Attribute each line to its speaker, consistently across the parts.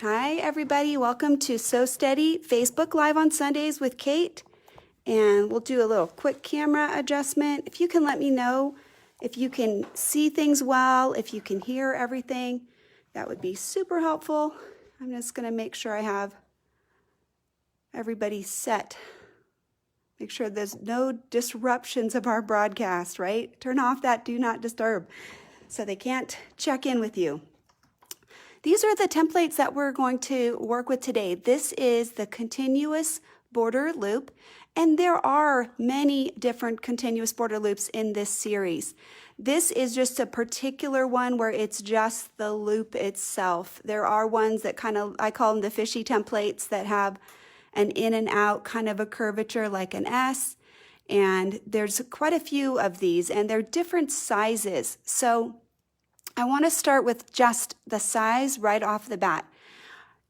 Speaker 1: Hi everybody, welcome to So Steady Facebook Live on Sundays with Kate. And we'll do a little quick camera adjustment. If you can let me know if you can see things well, if you can hear everything, that would be super helpful. I'm just gonna make sure I have everybody set. Make sure there's no disruptions of our broadcast, right? Turn off that do not disturb so they can't check in with you. These are the templates that we're going to work with today. This is the continuous border loop, and there are many different continuous border loops in this series. This is just a particular one where it's just the loop itself. There are ones that I call them the fishy templates that have an in and out kind of a curvature like an S, and there's quite a few of these, and they're different sizes. So I want to start with just the size right off the bat.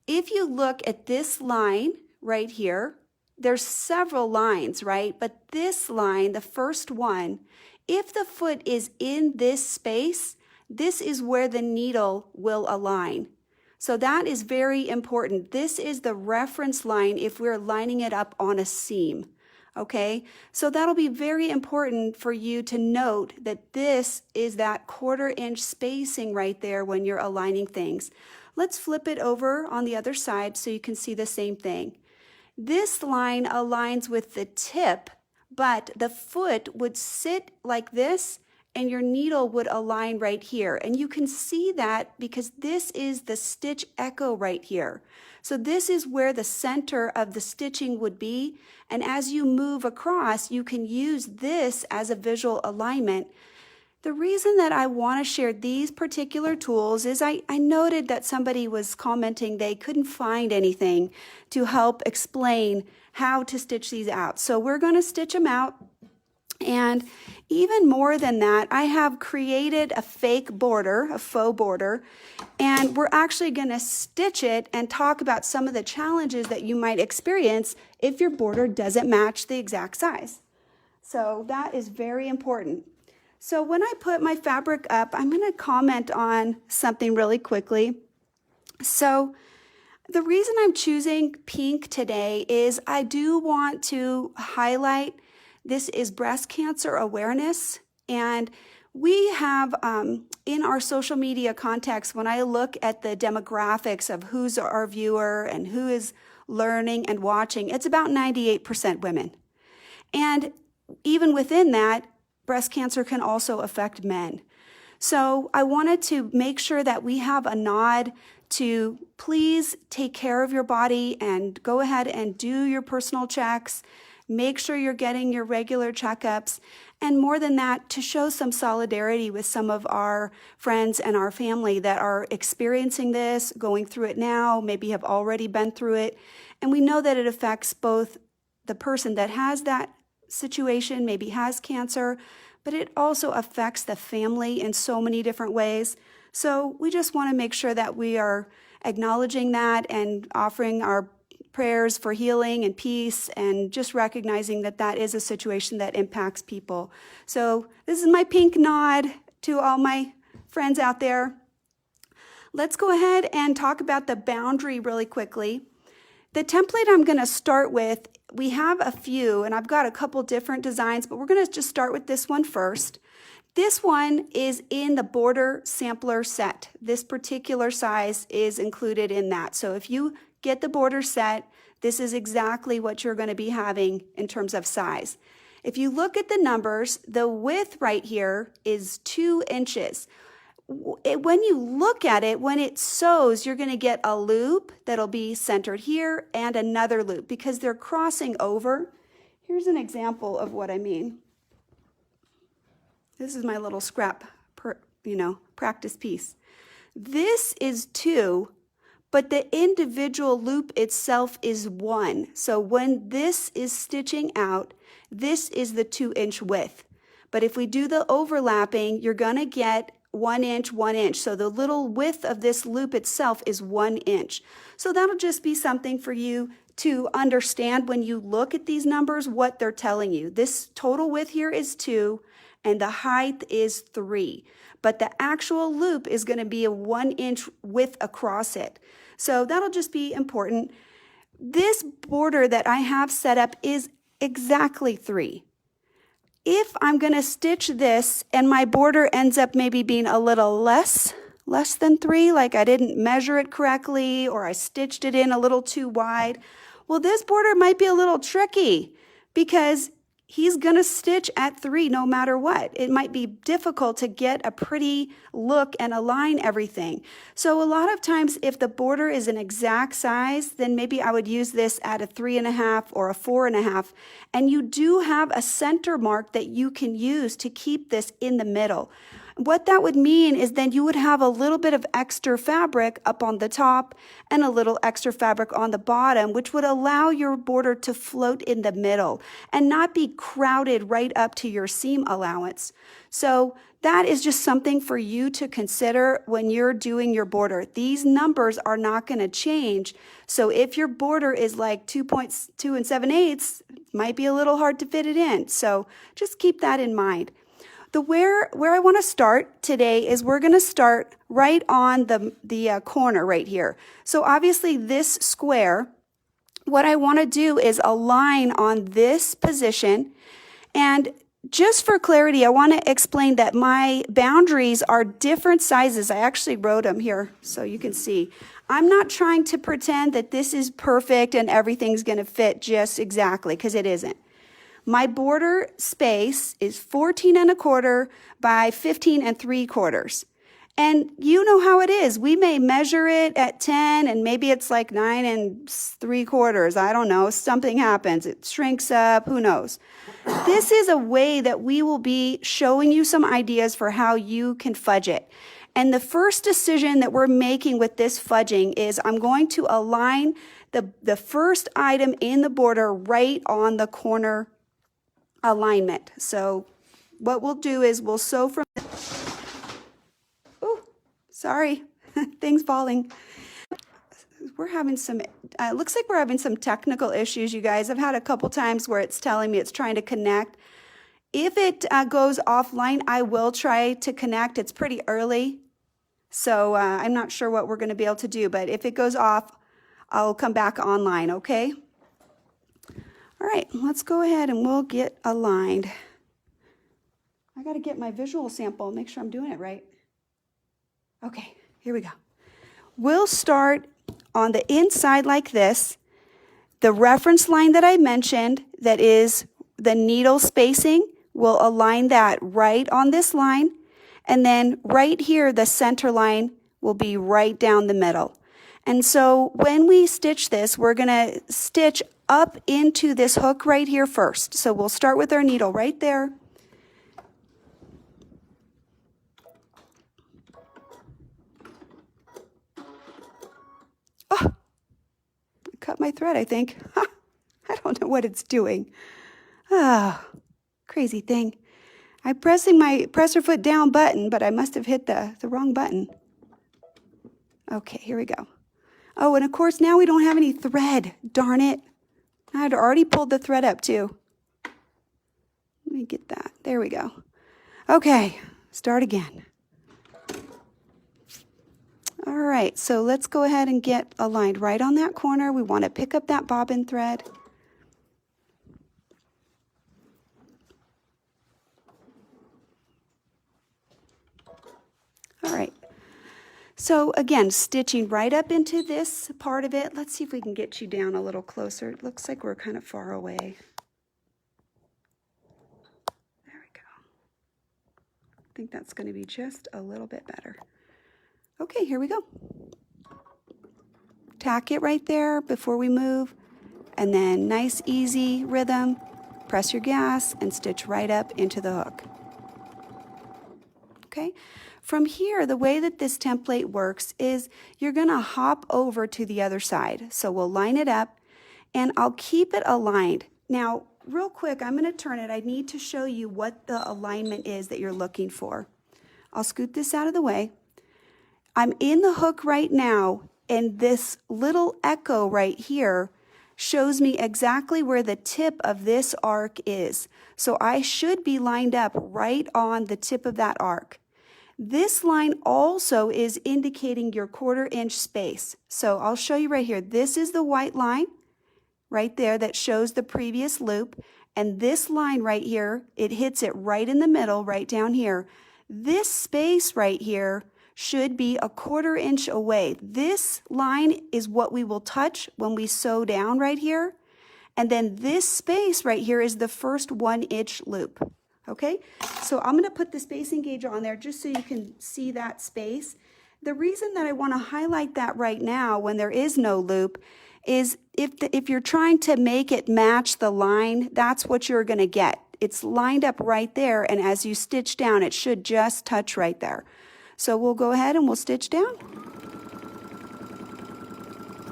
Speaker 1: If you look at this line right here, there's several lines, right? But this line, the first one, if the foot is in this space, this is where the needle will align. So that is very important. This is the reference line if we're lining it up on a seam. Okay, so that'll be very important for you to note that this is that 1/4 inch spacing right there when you're aligning things. Let's flip it over on the other side so you can see the same thing. This line aligns with the tip, but the foot would sit like this and your needle would align right here. And you can see that because this is the stitch echo right here. So this is where the center of the stitching would be. And as you move across, you can use this as a visual alignment. The reason that I want to share these particular tools is I noted that somebody was commenting they couldn't find anything to help explain how to stitch these out. So we're going to stitch them out. And even more than that, I have created a fake border, a faux border, and we're actually going to stitch it and talk about some of the challenges that you might experience if your border doesn't match the exact size. So that is very important. So when I put my fabric up, I'm going to comment on something really quickly. So the reason I'm choosing pink today is I do want to highlight this is breast cancer awareness, and we have in our social media context, when I look at the demographics of who's our viewer and who is learning and watching, it's about 98% women. And even within that, breast cancer can also affect men. So I wanted to make sure that we have a nod to please take care of your body and go ahead and do your personal checks. Make sure you're getting your regular checkups, and more than that, to show some solidarity with some of our friends and our family that are experiencing this, going through it now, maybe have already been through it. And we know that it affects both the person that has that situation, maybe has cancer, but it also affects the family in so many different ways. So we just want to make sure that we are acknowledging that and offering our prayers for healing and peace, and just recognizing that that is a situation that impacts people. So this is my pink nod to all my friends out there. Let's go ahead and talk about the boundary really quickly. The template I'm going to start with, we have a few, and I've got a couple different designs, but we're going to just start with this one first. This one is in the border sampler set. This particular size is included in that. So if you get the border set, this is exactly what you're going to be having in terms of size. If you look at the numbers, the width right here is 2 inches. When you look at it, when it sews, you're going to get a loop that'll be centered here and another loop because they're crossing over. Here's an example of what I mean. This is my little scrap, practice piece. This is 2, but the individual loop itself is 1. So when this is stitching out, this is the 2 inch width. But if we do the overlapping, you're going to get 1 inch, 1 inch. So the little width of this loop itself is 1 inch. So that'll just be something for you to understand when you look at these numbers, what they're telling you. This total width here is 2, and the height is 3. but the actual loop is going to be a 1-inch width across it. So that'll just be important. This border that I have set up is exactly 3. If I'm going to stitch this and my border ends up maybe being a little less than 3, like I didn't measure it correctly or I stitched it in a little too wide, well, this border might be a little tricky because he's going to stitch at 3 no matter what. It might be difficult to get a pretty look and align everything. So a lot of times if the border is an exact size, then maybe I would use this at a 3.5 or a 4.5. And you do have a center mark that you can use to keep this in the middle. What that would mean is then you would have a little bit of extra fabric up on the top and a little extra fabric on the bottom, which would allow your border to float in the middle and not be crowded right up to your seam allowance. So that is just something for you to consider when you're doing your border. These numbers are not going to change. So if your border is like 2.2 7/8, it might be a little hard to fit it in. So just keep that in mind. Where I want to start today is we're going to start right on the corner right here. So obviously this square, what I want to do is align on this position. And just for clarity, I want to explain that my boundaries are different sizes. I actually wrote them here so you can see. I'm not trying to pretend that this is perfect and everything's going to fit just exactly, because it isn't. My border space is 14.25 by 15.75. And you know how it is. We may measure it at 10 and maybe it's like 9.75. I don't know. Something happens. It shrinks up. Who knows? This is a way that we will be showing you some ideas for how you can fudge it. And the first decision that we're making with this fudging is I'm going to align the first item in the border right on the corner alignment. So what we'll do is we'll sew from, oh, sorry, things falling. We're having some, looks like we're having some technical issues, you guys. I've had a couple times where it's telling me it's trying to connect. If it goes offline, I will try to connect. It's pretty early, so I'm not sure what we're going to be able to do, but if it goes off, I'll come back online, okay? All right, let's go ahead and we'll get aligned. I got to get my visual sample, make sure I'm doing it right. Okay, here we go. We'll start on the inside like this. The reference line that I mentioned, that is the needle spacing, we'll align that right on this line. And then right here, the center line will be right down the middle. And so when we stitch this, we're going to stitch up into this hook right here first. So we'll start with our needle right there. Oh, I cut my thread, I think. I don't know what it's doing. Ah, crazy thing. I'm pressing my presser foot down button, but I must have hit the wrong button. Okay, here we go. Oh, and of course now we don't have any thread. Darn it. I had already pulled the thread up too. Let me get that. There we go. Okay, start again. All right, so let's go ahead and get aligned right on that corner. We want to pick up that bobbin thread. All right. So again, stitching right up into this part of it. Let's see if we can get you down a little closer. It looks like we're kind of far away. There we go. I think that's going to be just a little bit better. Okay, here we go. Tack it right there before we move. And then nice, easy rhythm. Press your gas and stitch right up into the hook. Okay. From here, the way that this template works is you're going to hop over to the other side. So we'll line it up and I'll keep it aligned. Now, real quick, I'm going to turn it. I need to show you what the alignment is that you're looking for. I'll scoot this out of the way. I'm in the hook right now, and this little echo right here shows me exactly where the tip of this arc is. So I should be lined up right on the tip of that arc. This line also is indicating your 1/4 inch space. So I'll show you right here. This is the white line right there that shows the previous loop. And this line right here, it hits it right in the middle, right down here. This space right here should be a 1/4 inch away. This line is what we will touch when we sew down right here. And then this space right here is the first 1 inch loop. Okay, so I'm going to put the spacing gauge on there just so you can see that space. The reason that I want to highlight that right now when there is no loop is if you're trying to make it match the line, that's what you're going to get. It's lined up right there, and as you stitch down, it should just touch right there. So we'll go ahead and we'll stitch down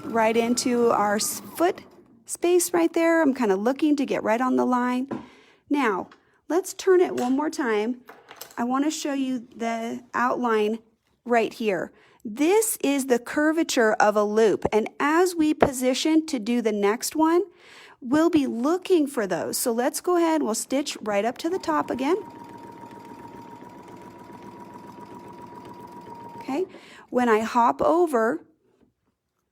Speaker 1: right into our foot space right there. I'm kind of looking to get right on the line. Now, let's turn it one more time. I want to show you the outline right here. This is the curvature of a loop, and as we position to do the next one, we'll be looking for those. So let's go ahead, we'll stitch right up to the top again. Okay, when I hop over,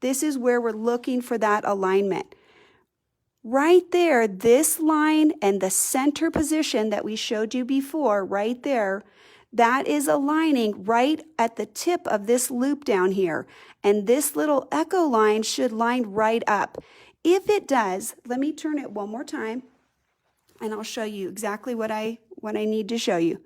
Speaker 1: this is where we're looking for that alignment. Right there, this line and the center position that we showed you before, right there, that is aligning right at the tip of this loop down here. And this little echo line should line right up. If it does, let me turn it one more time and I'll show you exactly what I need to show you.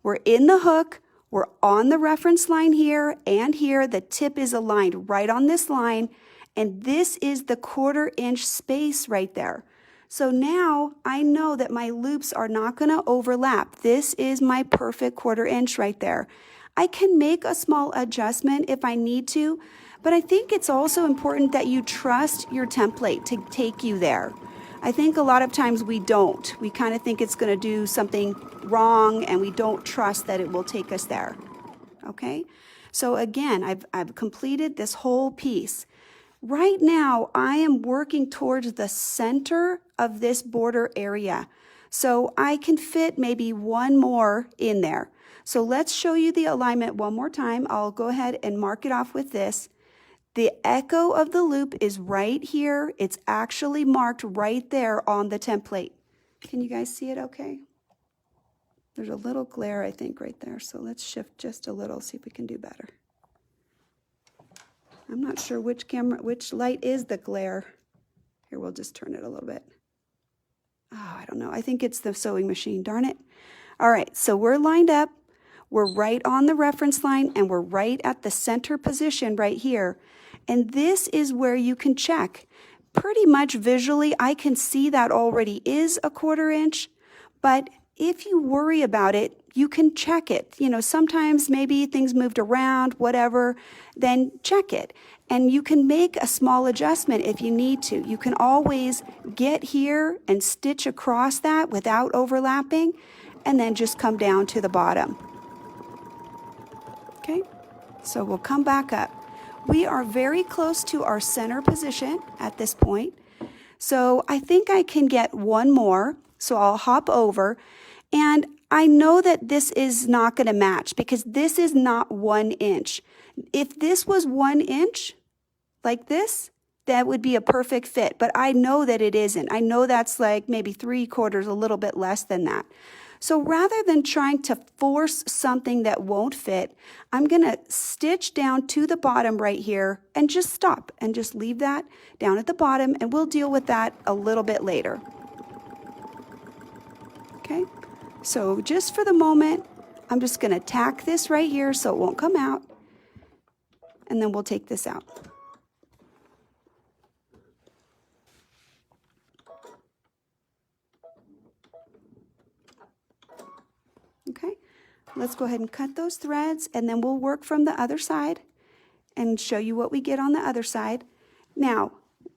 Speaker 1: We're in the hook, we're on the reference line here and here. The tip is aligned right on this line. And this is the 1/4 inch space right there. So now I know that my loops are not going to overlap. This is my perfect 1/4 inch right there. I can make a small adjustment if I need to, but I think it's also important that you trust your template to take you there. I think a lot of times we don't. We kind of think it's going to do something wrong and we don't trust that it will take us there. Okay? So again, I've completed this whole piece. Right now, I am working towards the center of this border area. So I can fit maybe one more in there. So let's show you the alignment one more time. I'll go ahead and mark it off with this. The echo of the loop is right here. It's actually marked right there on the template. Can you guys see it okay? There's a little glare, I think, right there. So let's shift just a little, see if we can do better. I'm not sure which light is the glare. Here, we'll just turn it a little bit. Oh, I don't know. I think it's the sewing machine, darn it. All right, so we're lined up. We're right on the reference line, and we're right at the center position right here. And this is where you can check. Pretty much visually, I can see that already is a 1/4 inch, but if you worry about it, you can check it. You know, sometimes maybe things moved around, whatever, then check it. And you can make a small adjustment if you need to. You can always get here and stitch across that without overlapping, and then just come down to the bottom. Okay, so we'll come back up. We are very close to our center position at this point. So I think I can get one more. So I'll hop over, and I know that this is not going to match because this is not 1 inch. If this was 1 inch like this, that would be a perfect fit, but I know that it isn't. I know that's like maybe 3/4, a little bit less than that. So rather than trying to force something that won't fit, I'm going to stitch down to the bottom right here and just stop and just leave that down at the bottom, and we'll deal with that a little bit later. Okay, so just for the moment, I'm just going to tack this right here so it won't come out, and then we'll take this out. Okay, let's go ahead and cut those threads, and then we'll work from the other side and show you what we get on the other side. Now,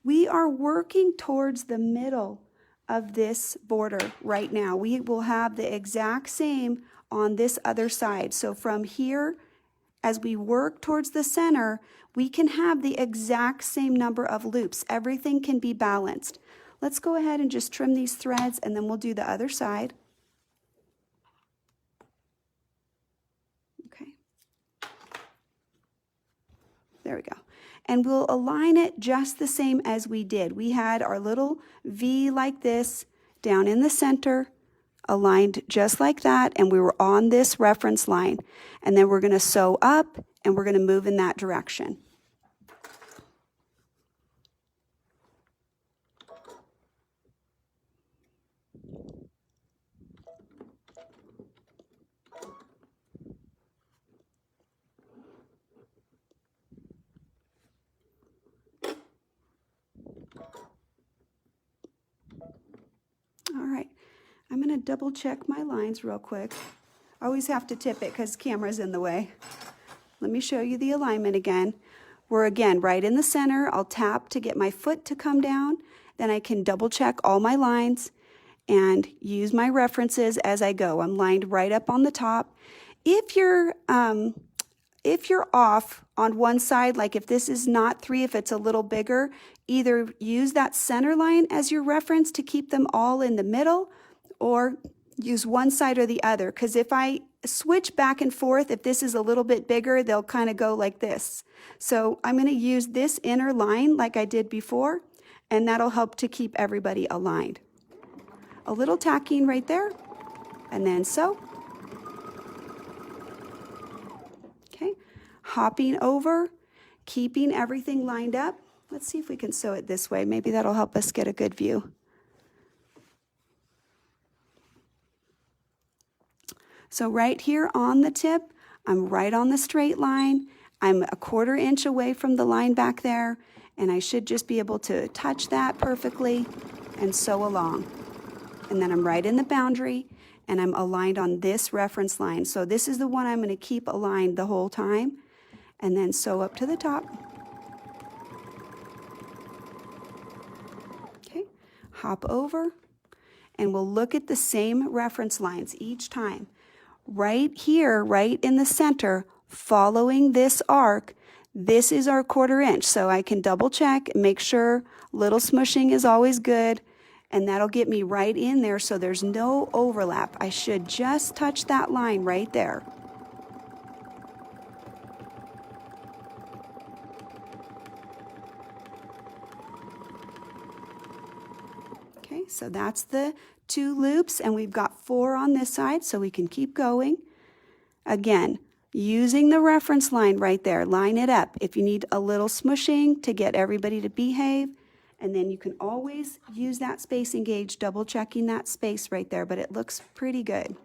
Speaker 1: we are working towards the middle of this border right now. We will have the exact same on this other side. So from here, as we work towards the center, we can have the exact same number of loops. Everything can be balanced. Let's go ahead and just trim these threads, and then we'll do the other side. Okay. There we go. And we'll align it just the same as we did. We had our little V like this down in the center, aligned just like that, and we were on this reference line. And then we're going to sew up, and we're going to move in that direction. All right, I'm going to double check my lines real quick. I always have to tip it because the camera's in the way. Let me show you the alignment again. We're again right in the center. I'll tap to get my foot to come down. Then I can double check all my lines and use my references as I go. I'm lined right up on the top. If you're off on one side, like if this is not 3, if it's a little bigger, either use that center line as your reference to keep them all in the middle, or use one side or the other. Because if I switch back and forth, if this is a little bit bigger, they'll kind of go like this. So I'm going to use this inner line like I did before, and that'll help to keep everybody aligned. A little tacking right there, and then sew. Okay, hopping over, keeping everything lined up. Let's see if we can sew it this way. Maybe that'll help us get a good view. So right here on the tip, I'm right on the straight line. I'm a 1/4 inch away from the line back there, and I should just be able to touch that perfectly and sew along. And then I'm right in the boundary, and I'm aligned on this reference line. So this is the one I'm going to keep aligned the whole time, and then sew up to the top. Okay, hop over, and we'll look at the same reference lines each time. Right here, right in the center, following this arc, this is our 1/4 inch. So I can double check and make sure little smushing is always good, and that'll get me right in there so there's no overlap. I should just touch that line right there. Okay, so that's the 2 loops, and we've got 4 on this side, so we can keep going. Again, using the reference line right there, line it up. If you need a little smushing to get everybody to behave, and then you can always use that spacing gauge, double checking that space right there, but it looks pretty good.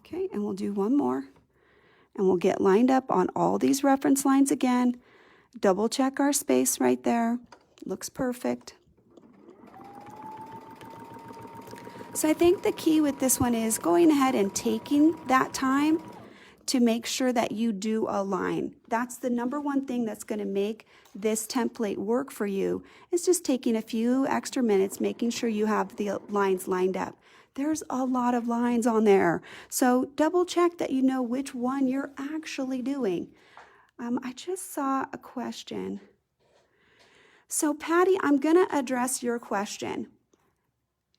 Speaker 1: Okay, and we'll do one more, and we'll get lined up on all these reference lines again. Double check our space right there. Looks perfect. So I think the key with this one is going ahead and taking that time to make sure that you do align. That's the #1 thing that's going to make this template work for you, is just taking a few extra minutes, making sure you have the lines lined up. There's a lot of lines on there, so double check that you know which one you're actually doing. I just saw a question. So Patty, I'm going to address your question.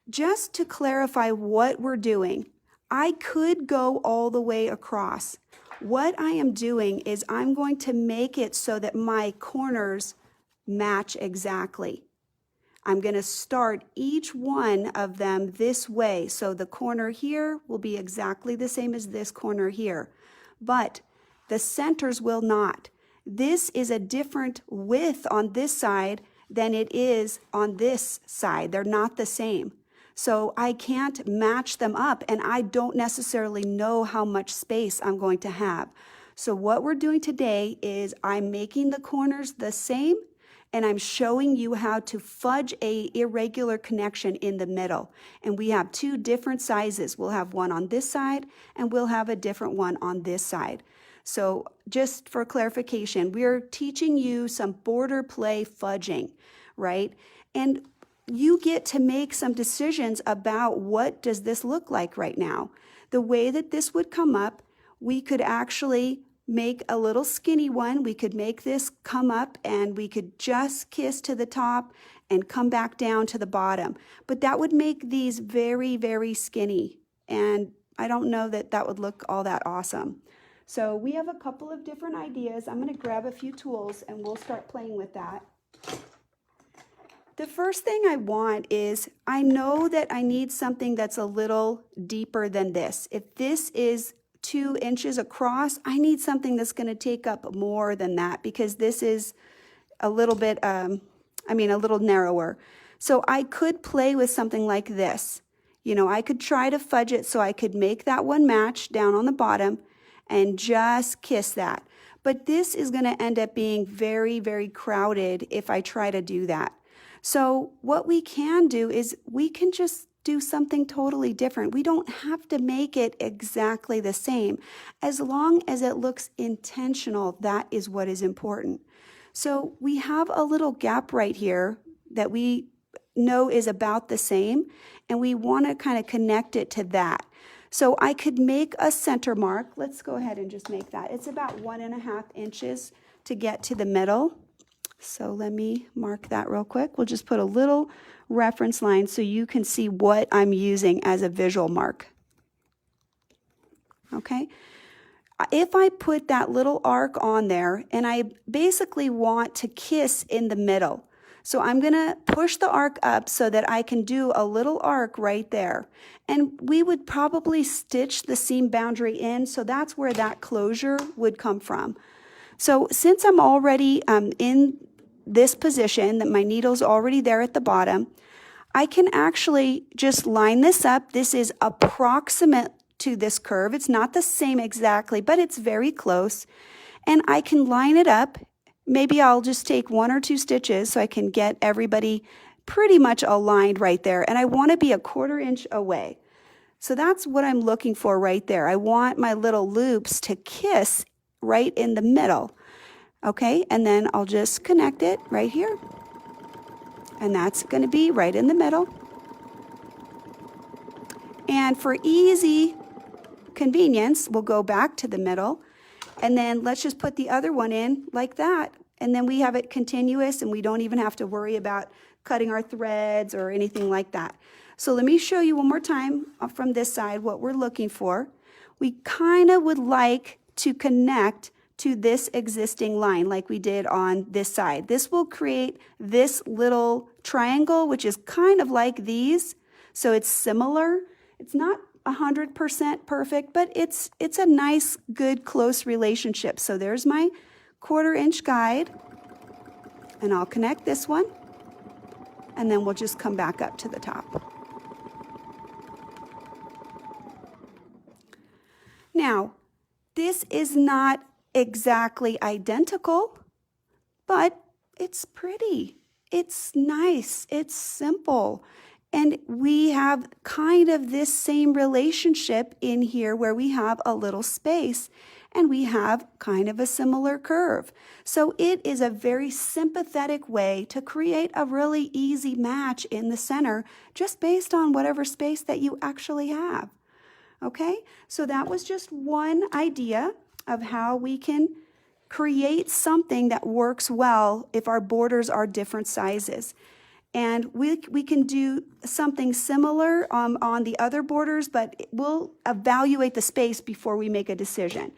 Speaker 1: Just to clarify what we're doing, I could go all the way across. What I am doing is I'm going to make it so that my corners match exactly. I'm going to start each one of them this way. So the corner here will be exactly the same as this corner here, but the centers will not. This is a different width on this side than it is on this side. They're not the same. So I can't match them up, and I don't necessarily know how much space I'm going to have. So what we're doing today is I'm making the corners the same, and I'm showing you how to fudge a irregular connection in the middle. And we have 2 different sizes. We'll have one on this side, and we'll have a different one on this side. So just for clarification, we're teaching you some border play fudging, right? And you get to make some decisions about what does this look like right now. The way that this would come up, we could actually make a little skinny one. We could make this come up, and we could just kiss to the top and come back down to the bottom. But that would make these very, very skinny. And I don't know that that would look all that awesome. So we have a couple of different ideas. I'm going to grab a few tools and we'll start playing with that. The first thing I want is, I know that I need something that's a little deeper than this. If this is 2 inches across, I need something that's going to take up more than that, because this is a little bit, a little narrower. So I could play with something like this. You know, I could try to fudge it so I could make that one match down on the bottom and just kiss that. But this is going to end up being very, very crowded if I try to do that. So what we can do is we can just do something totally different. We don't have to make it exactly the same. As long as it looks intentional, that is what is important. So we have a little gap right here that we know is about the same, and we want to kind of connect it to that. So I could make a center mark. Let's go ahead and just make that. It's about 1.5 inches to get to the middle. So let me mark that real quick. We'll just put a little reference line so you can see what I'm using as a visual mark. Okay. If I put that little arc on there, and I basically want to kiss in the middle, so I'm going to push the arc up so that I can do a little arc right there. And we would probably stitch the seam boundary in, so that's where that closure would come from. So since I'm already in this position, that my needle's already there at the bottom, I can actually just line this up. This is approximate to this curve. It's not the same exactly, but it's very close. And I can line it up. Maybe I'll just take 1 or 2 stitches so I can get everybody pretty much aligned right there. And I want to be 1/4 inch away. So that's what I'm looking for right there. I want my little loops to kiss right in the middle. Okay, and then I'll just connect it right here. And that's going to be right in the middle. And for easy convenience, we'll go back to the middle. And then let's just put the other one in like that. And then we have it continuous, and we don't even have to worry about cutting our threads or anything like that. So let me show you one more time from this side what we're looking for. We kind of would like to connect to this existing line like we did on this side. This will create this little triangle, which is kind of like these. So it's similar. It's not 100% perfect, but it's a nice, good, close relationship. So there's my 1/4 inch guide, and I'll connect this one, and then we'll just come back up to the top. Now, this is not exactly identical, but it's pretty. It's nice. It's simple. And we have kind of this same relationship in here where we have a little space and we have kind of a similar curve. So it is a very sympathetic way to create a really easy match in the center just based on whatever space that you actually have. Okay, so that was just one idea of how we can create something that works well if our borders are different sizes. And we can do something similar on the other borders, but we'll evaluate the space before we make a decision.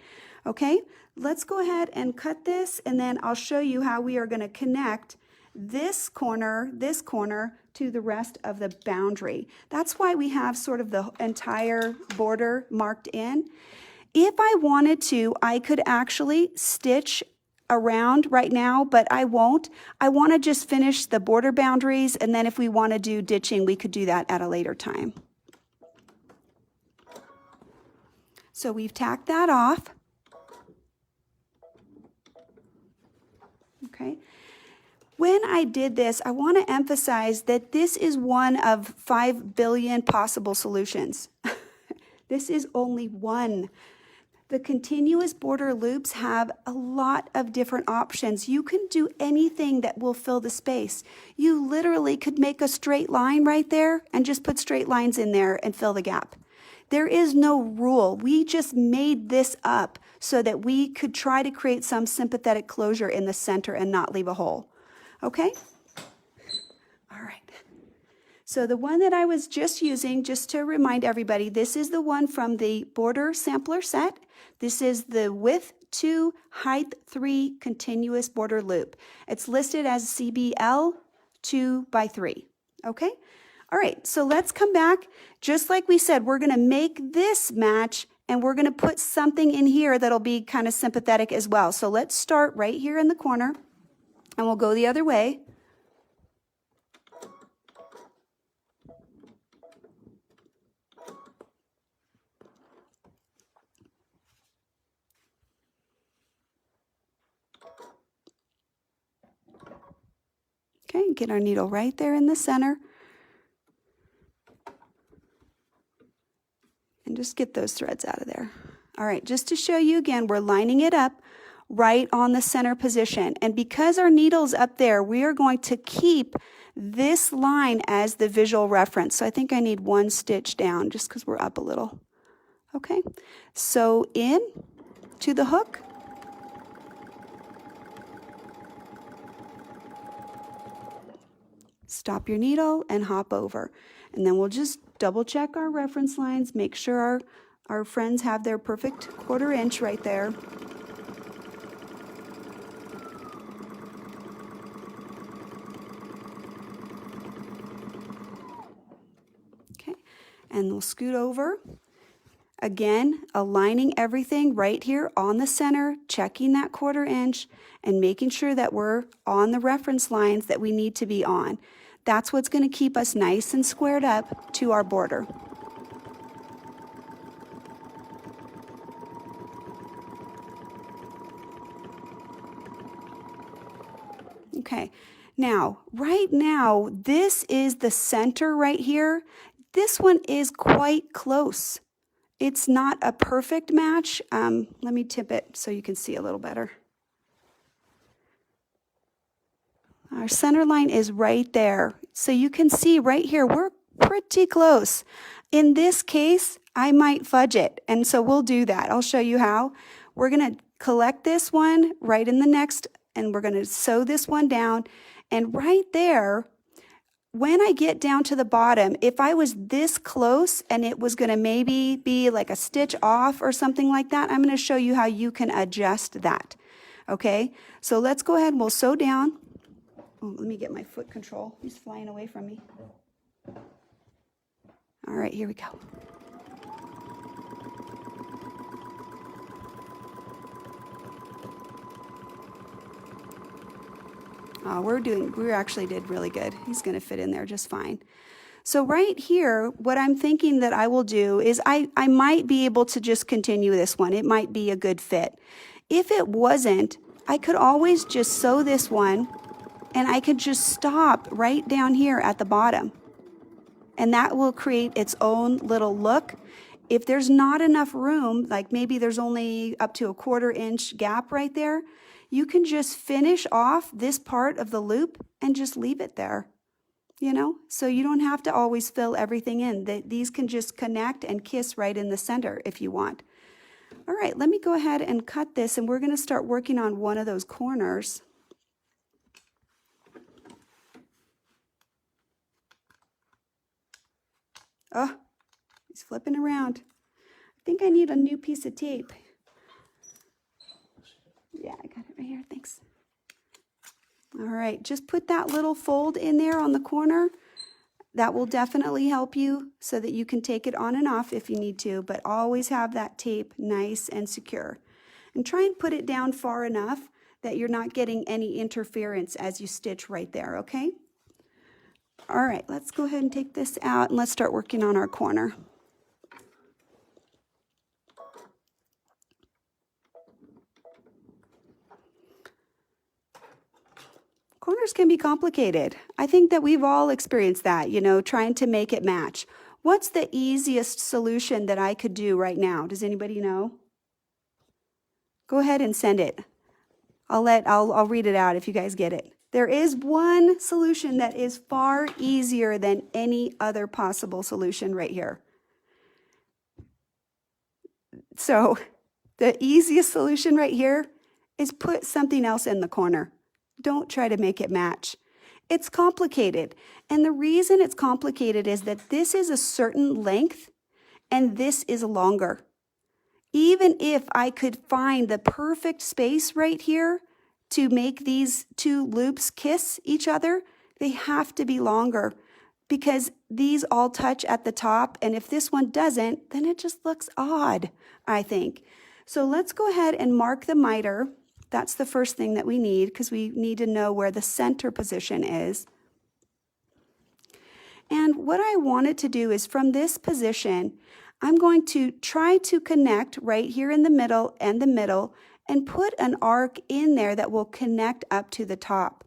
Speaker 1: Okay, let's go ahead and cut this, and then I'll show you how we are going to connect this corner to the rest of the boundary. That's why we have sort of the entire border marked in. If I wanted to, I could actually stitch around right now, but I won't. I want to just finish the border boundaries, and then if we want to do ditching, we could do that at a later time. So we've tacked that off. Okay. When I did this, I want to emphasize that this is one of 5 billion possible solutions. This is only one. The continuous border loops have a lot of different options. You can do anything that will fill the space. You literally could make a straight line right there and just put straight lines in there and fill the gap. There is no rule. We just made this up so that we could try to create some sympathetic closure in the center and not leave a hole. Okay? So the one that I was just using, just to remind everybody, this is the one from the Border Sampler Set. This is the width 2, height 3 continuous border loop. It's listed as CBL 2x3, okay? All right, so let's come back. Just like we said, we're gonna make this match and we're gonna put something in here that'll be kind of sympathetic as well. So let's start right here in the corner and we'll go the other way. Okay, get our needle right there in the center. And just get those threads out of there. All right, just to show you again, we're lining it up right on the center position. And because our needle's up there, we are going to keep this line as the visual reference. So I think I need one stitch down just because we're up a little. Okay, so in to the hook. Stop your needle and hop over. And then we'll just double check our reference lines, make sure our friends have their perfect 1/4 inch right there. Okay, and we'll scoot over. Again, aligning everything right here on the center, checking that 1/4 inch, and making sure that we're on the reference lines that we need to be on. That's what's going to keep us nice and squared up to our border. Okay, right now, this is the center right here. This one is quite close. It's not a perfect match. Let me tip it so you can see a little better. Our center line is right there. So you can see right here, we're pretty close. In this case, I might fudge it. And so we'll do that. I'll show you how. We're going to collect this one right in the next, and we're going to sew this one down. And right there, when I get down to the bottom, if I was this close and it was going to maybe be like a stitch off or something like that, I'm going to show you how you can adjust that. Okay, so let's go ahead and we'll sew down. Oh, let me get my foot control. He's flying away from me. All right, here we go. We actually did really good. He's going to fit in there just fine. So right here, what I'm thinking that I will do is I might be able to just continue this one. It might be a good fit. If it wasn't, I could always just sew this one and I could just stop right down here at the bottom. And that will create its own little look. If there's not enough room, like maybe there's only up to a 1/4 inch gap right there, you can just finish off this part of the loop and just leave it there, you know? So you don't have to always fill everything in. These can just connect and kiss right in the center if you want. All right, let me go ahead and cut this, and we're gonna start working on one of those corners. Oh, he's flipping around. I think I need a new piece of tape. Yeah, I got it right here, thanks. All right, just put that little fold in there on the corner. That will definitely help you so that you can take it on and off if you need to, but always have that tape nice and secure. And try and put it down far enough that you're not getting any interference as you stitch right there, okay? All right, let's go ahead and take this out and let's start working on our corner. Corners can be complicated. I think that we've all experienced that, you know, trying to make it match. What's the easiest solution that I could do right now? Does anybody know? Go ahead and send it. I'll read it out if you guys get it. There is one solution that is far easier than any other possible solution right here. So the easiest solution right here is put something else in the corner. Don't try to make it match. It's complicated. And the reason it's complicated is that this is a certain length and this is longer. Even if I could find the perfect space right here to make these two loops kiss each other, they have to be longer because these all touch at the top. And if this one doesn't, then it just looks odd, I think. So let's go ahead and mark the miter. That's the first thing that we need because we need to know where the center position is. And what I wanted to do is from this position, I'm going to try to connect right here in the middle and put an arc in there that will connect up to the top.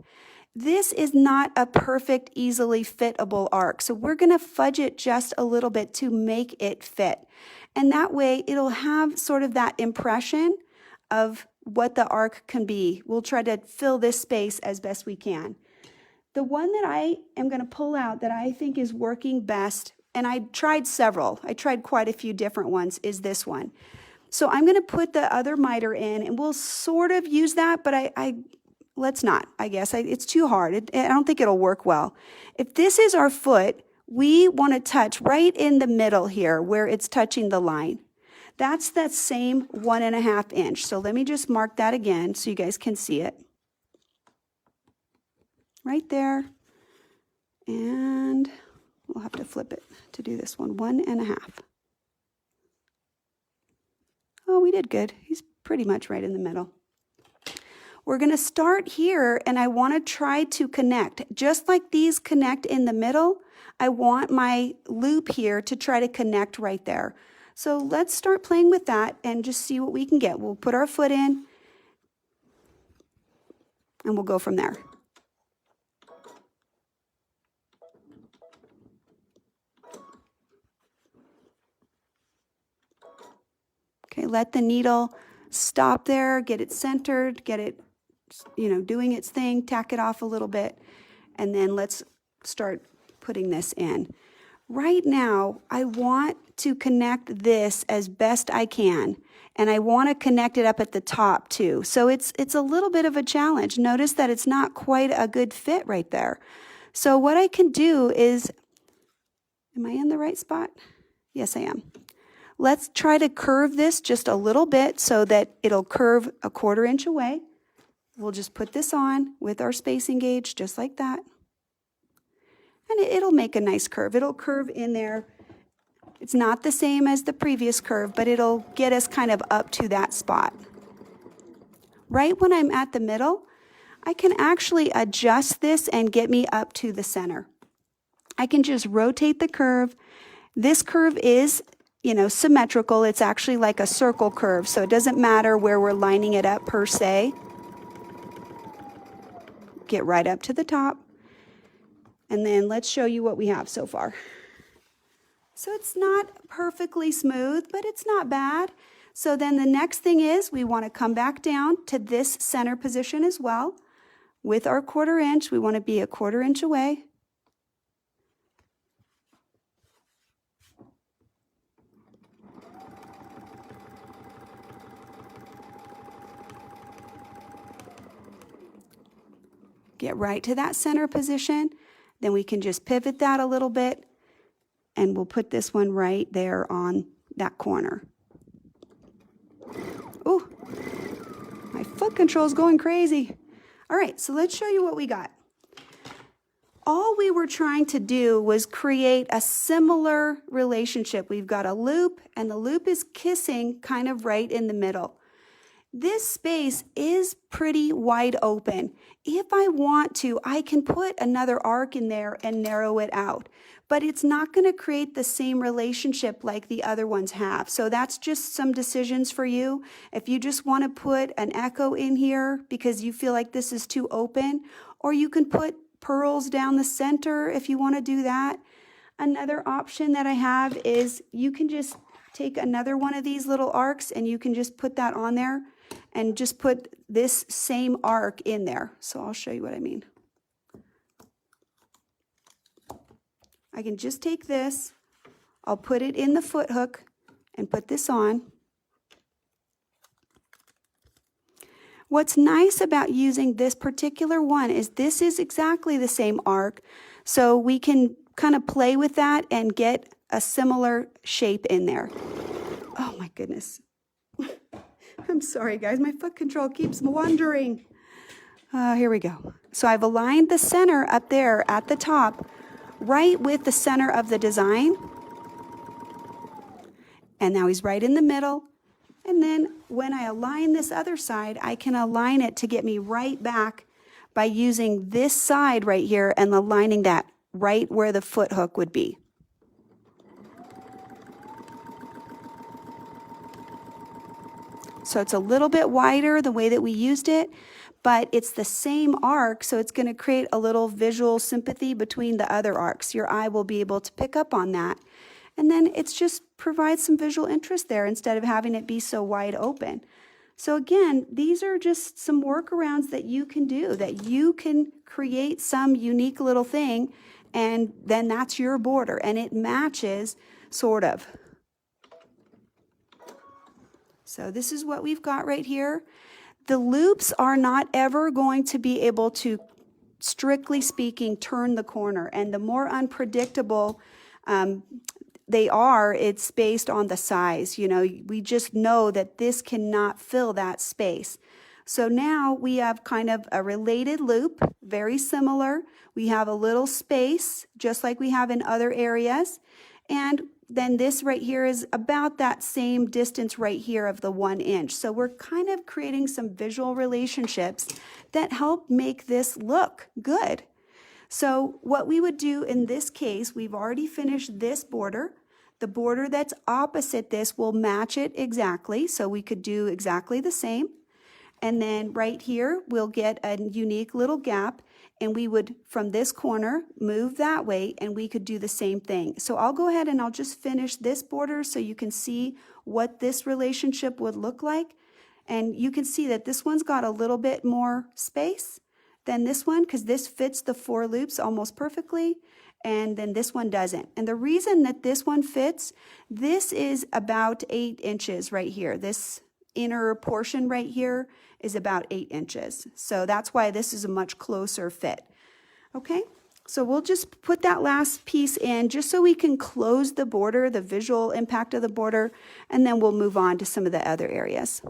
Speaker 1: This is not a perfect, easily fitable arc, so we're going to fudge it just a little bit to make it fit. And that way it'll have sort of that impression of what the arc can be. We'll try to fill this space as best we can. The one that I am going to pull out that I think is working best, and I tried several, I tried quite a few different ones, is this one. So I'm going to put the other miter in, and we'll sort of use that, but let's not, I guess. It's too hard. I don't think it'll work well. If this is our foot, we want to touch right in the middle here where it's touching the line. That's that same 1.5 inch. So let me just mark that again so you guys can see it. Right there. And we'll have to flip it to do this one. 1.5. Oh, we did good. He's pretty much right in the middle. We're going to start here, and I want to try to connect. Just like these connect in the middle, I want my loop here to try to connect right there. So let's start playing with that and just see what we can get. We'll put our foot in, and we'll go from there. Okay, let the needle stop there, get it centered, get it, doing its thing, tack it off a little bit, and then let's start putting this in. Right now, I want to connect this as best I can, and I want to connect it up at the top too. So it's a little bit of a challenge. Notice that it's not quite a good fit right there. So what I can do is, am I in the right spot? Yes, I am. Let's try to curve this just a little bit so that it'll curve 1/4 inch away. We'll just put this on with our spacing gauge just like that. And it'll make a nice curve. It'll curve in there. It's not the same as the previous curve, but it'll get us kind of up to that spot. Right when I'm at the middle, I can actually adjust this and get me up to the center. I can just rotate the curve. This curve is symmetrical. It's actually like a circle curve, so it doesn't matter where we're lining it up per se. Get right up to the top. And then let's show you what we have so far. So it's not perfectly smooth, but it's not bad. So then the next thing is we want to come back down to this center position as well. With our 1/4 inch, we want to be 1/4 inch away. Get right to that center position. Then we can just pivot that a little bit, and we'll put this one right there on that corner. Ooh, my foot control is going crazy. All right, so let's show you what we got. All we were trying to do was create a similar relationship. We've got a loop, and the loop is kissing kind of right in the middle. This space is pretty wide open. If I want to, I can put another arc in there and narrow it out, but it's not going to create the same relationship like the other ones have. So that's just some decisions for you. If you just want to put an echo in here because you feel like this is too open, or you can put pearls down the center if you want to do that. Another option that I have is you can just take another one of these little arcs and you can just put that on there and just put this same arc in there. So I'll show you what I mean. I can just take this, I'll put it in the foot hook and put this on. What's nice about using this particular one is this is exactly the same arc, so we can kind of play with that and get a similar shape in there. Oh my goodness. I'm sorry guys, my foot control keeps wandering. Here we go. So I've aligned the center up there at the top right with the center of the design. And now he's right in the middle. And then when I align this other side, I can align it to get me right back by using this side right here and aligning that right where the foot hook would be. So it's a little bit wider the way that we used it, but it's the same arc, so it's going to create a little visual sympathy between the other arcs. Your eye will be able to pick up on that. And then it's just provides some visual interest there instead of having it be so wide open. So again, these are just some workarounds that you can do, that you can create some unique little thing, and then that's your border, and it matches, sort of. So this is what we've got right here. The loops are not ever going to be able to, strictly speaking, turn the corner, and the more unpredictable they are, it's based on the size. You know, we just know that this cannot fill that space. So now we have kind of a related loop, very similar. We have a little space, just like we have in other areas. And then this right here is about that same distance right here of the 1 inch. So we're kind of creating some visual relationships that help make this look good. So what we would do in this case, we've already finished this border. The border that's opposite this will match it exactly. So we could do exactly the same. And then right here, we'll get a unique little gap, and we would, from this corner, move that way, and we could do the same thing. So I'll go ahead and I'll just finish this border so you can see what this relationship would look like. And you can see that this one's got a little bit more space than this one, because this fits the 4 loops almost perfectly, and then this one doesn't. And the reason that this one fits, this is about 8 inches right here. This inner portion right here is about 8 inches. So that's why this is a much closer fit. Okay, so we'll just put that last piece in just so we can close the border, the visual impact of the border, and then we'll move on to some of the other areas.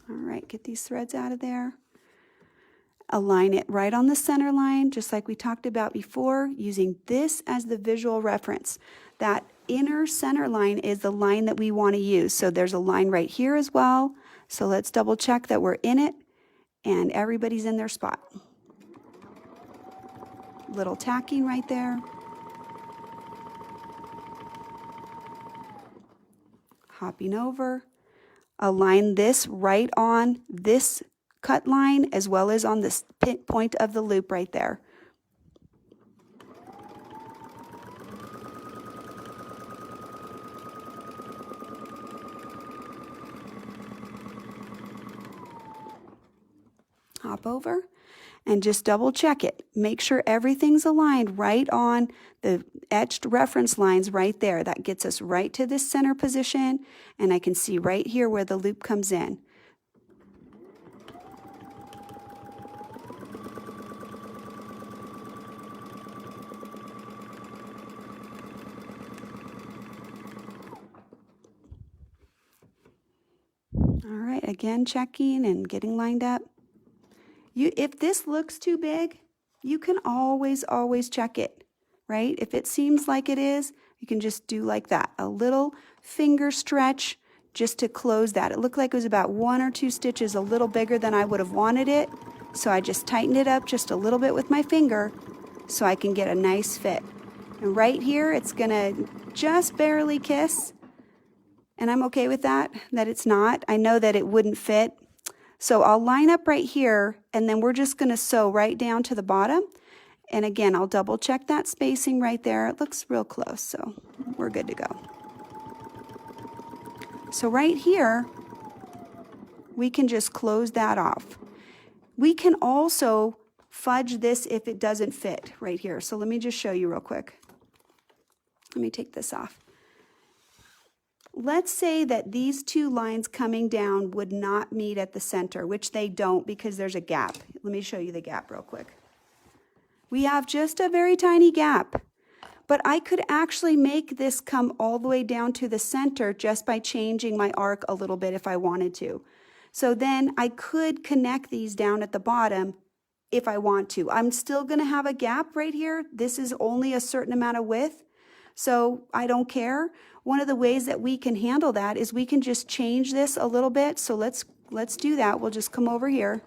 Speaker 1: All right, get these threads out of there. Align it right on the center line, just like we talked about before, using this as the visual reference. That inner center line is the line that we want to use. So there's a line right here as well. So let's double check that we're in it and everybody's in their spot. Little tacking right there. Hopping over. Align this right on this cut line as well as on this point of the loop right there. Hop over and just double check it. Make sure everything's aligned right on the etched reference lines right there. That gets us right to this center position, and I can see right here where the loop comes in. All right, again checking and getting lined up. If this looks too big, you can always check it, right? If it seems like it is, you can just do like that, a little finger stretch just to close that. It looked like it was about 1 or 2 stitches a little bigger than I would have wanted it, so I just tightened it up just a little bit with my finger so I can get a nice fit. And right here, it's gonna just barely kiss, and I'm okay with that it's not. I know that it wouldn't fit. So I'll line up right here, and then we're just gonna sew right down to the bottom. And again, I'll double check that spacing right there. It looks real close, so we're good to go. So right here, we can just close that off. We can also fudge this if it doesn't fit right here. So let me just show you real quick. Let me take this off. Let's say that these two lines coming down would not meet at the center, which they don't because there's a gap. Let me show you the gap real quick. We have just a very tiny gap, but I could actually make this come all the way down to the center just by changing my arc a little bit if I wanted to. So then I could connect these down at the bottom if I want to. I'm still going to have a gap right here. This is only a certain amount of width, so I don't care. One of the ways that we can handle that is we can just change this a little bit. So let's do that. We'll just come over here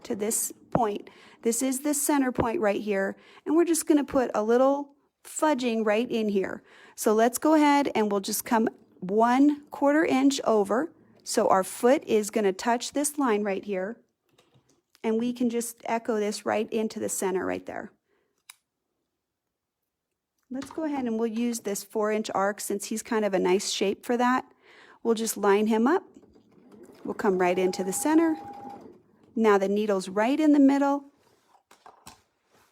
Speaker 1: to this point. This is the center point right here, and we're just going to put a little fudging right in here. So let's go ahead and we'll just come 1/4 inch over. So our foot is going to touch this line right here, and we can just echo this right into the center right there. Let's go ahead and we'll use this 4-inch arc since he's kind of a nice shape for that. We'll just line him up. We'll come right into the center. Now the needle's right in the middle.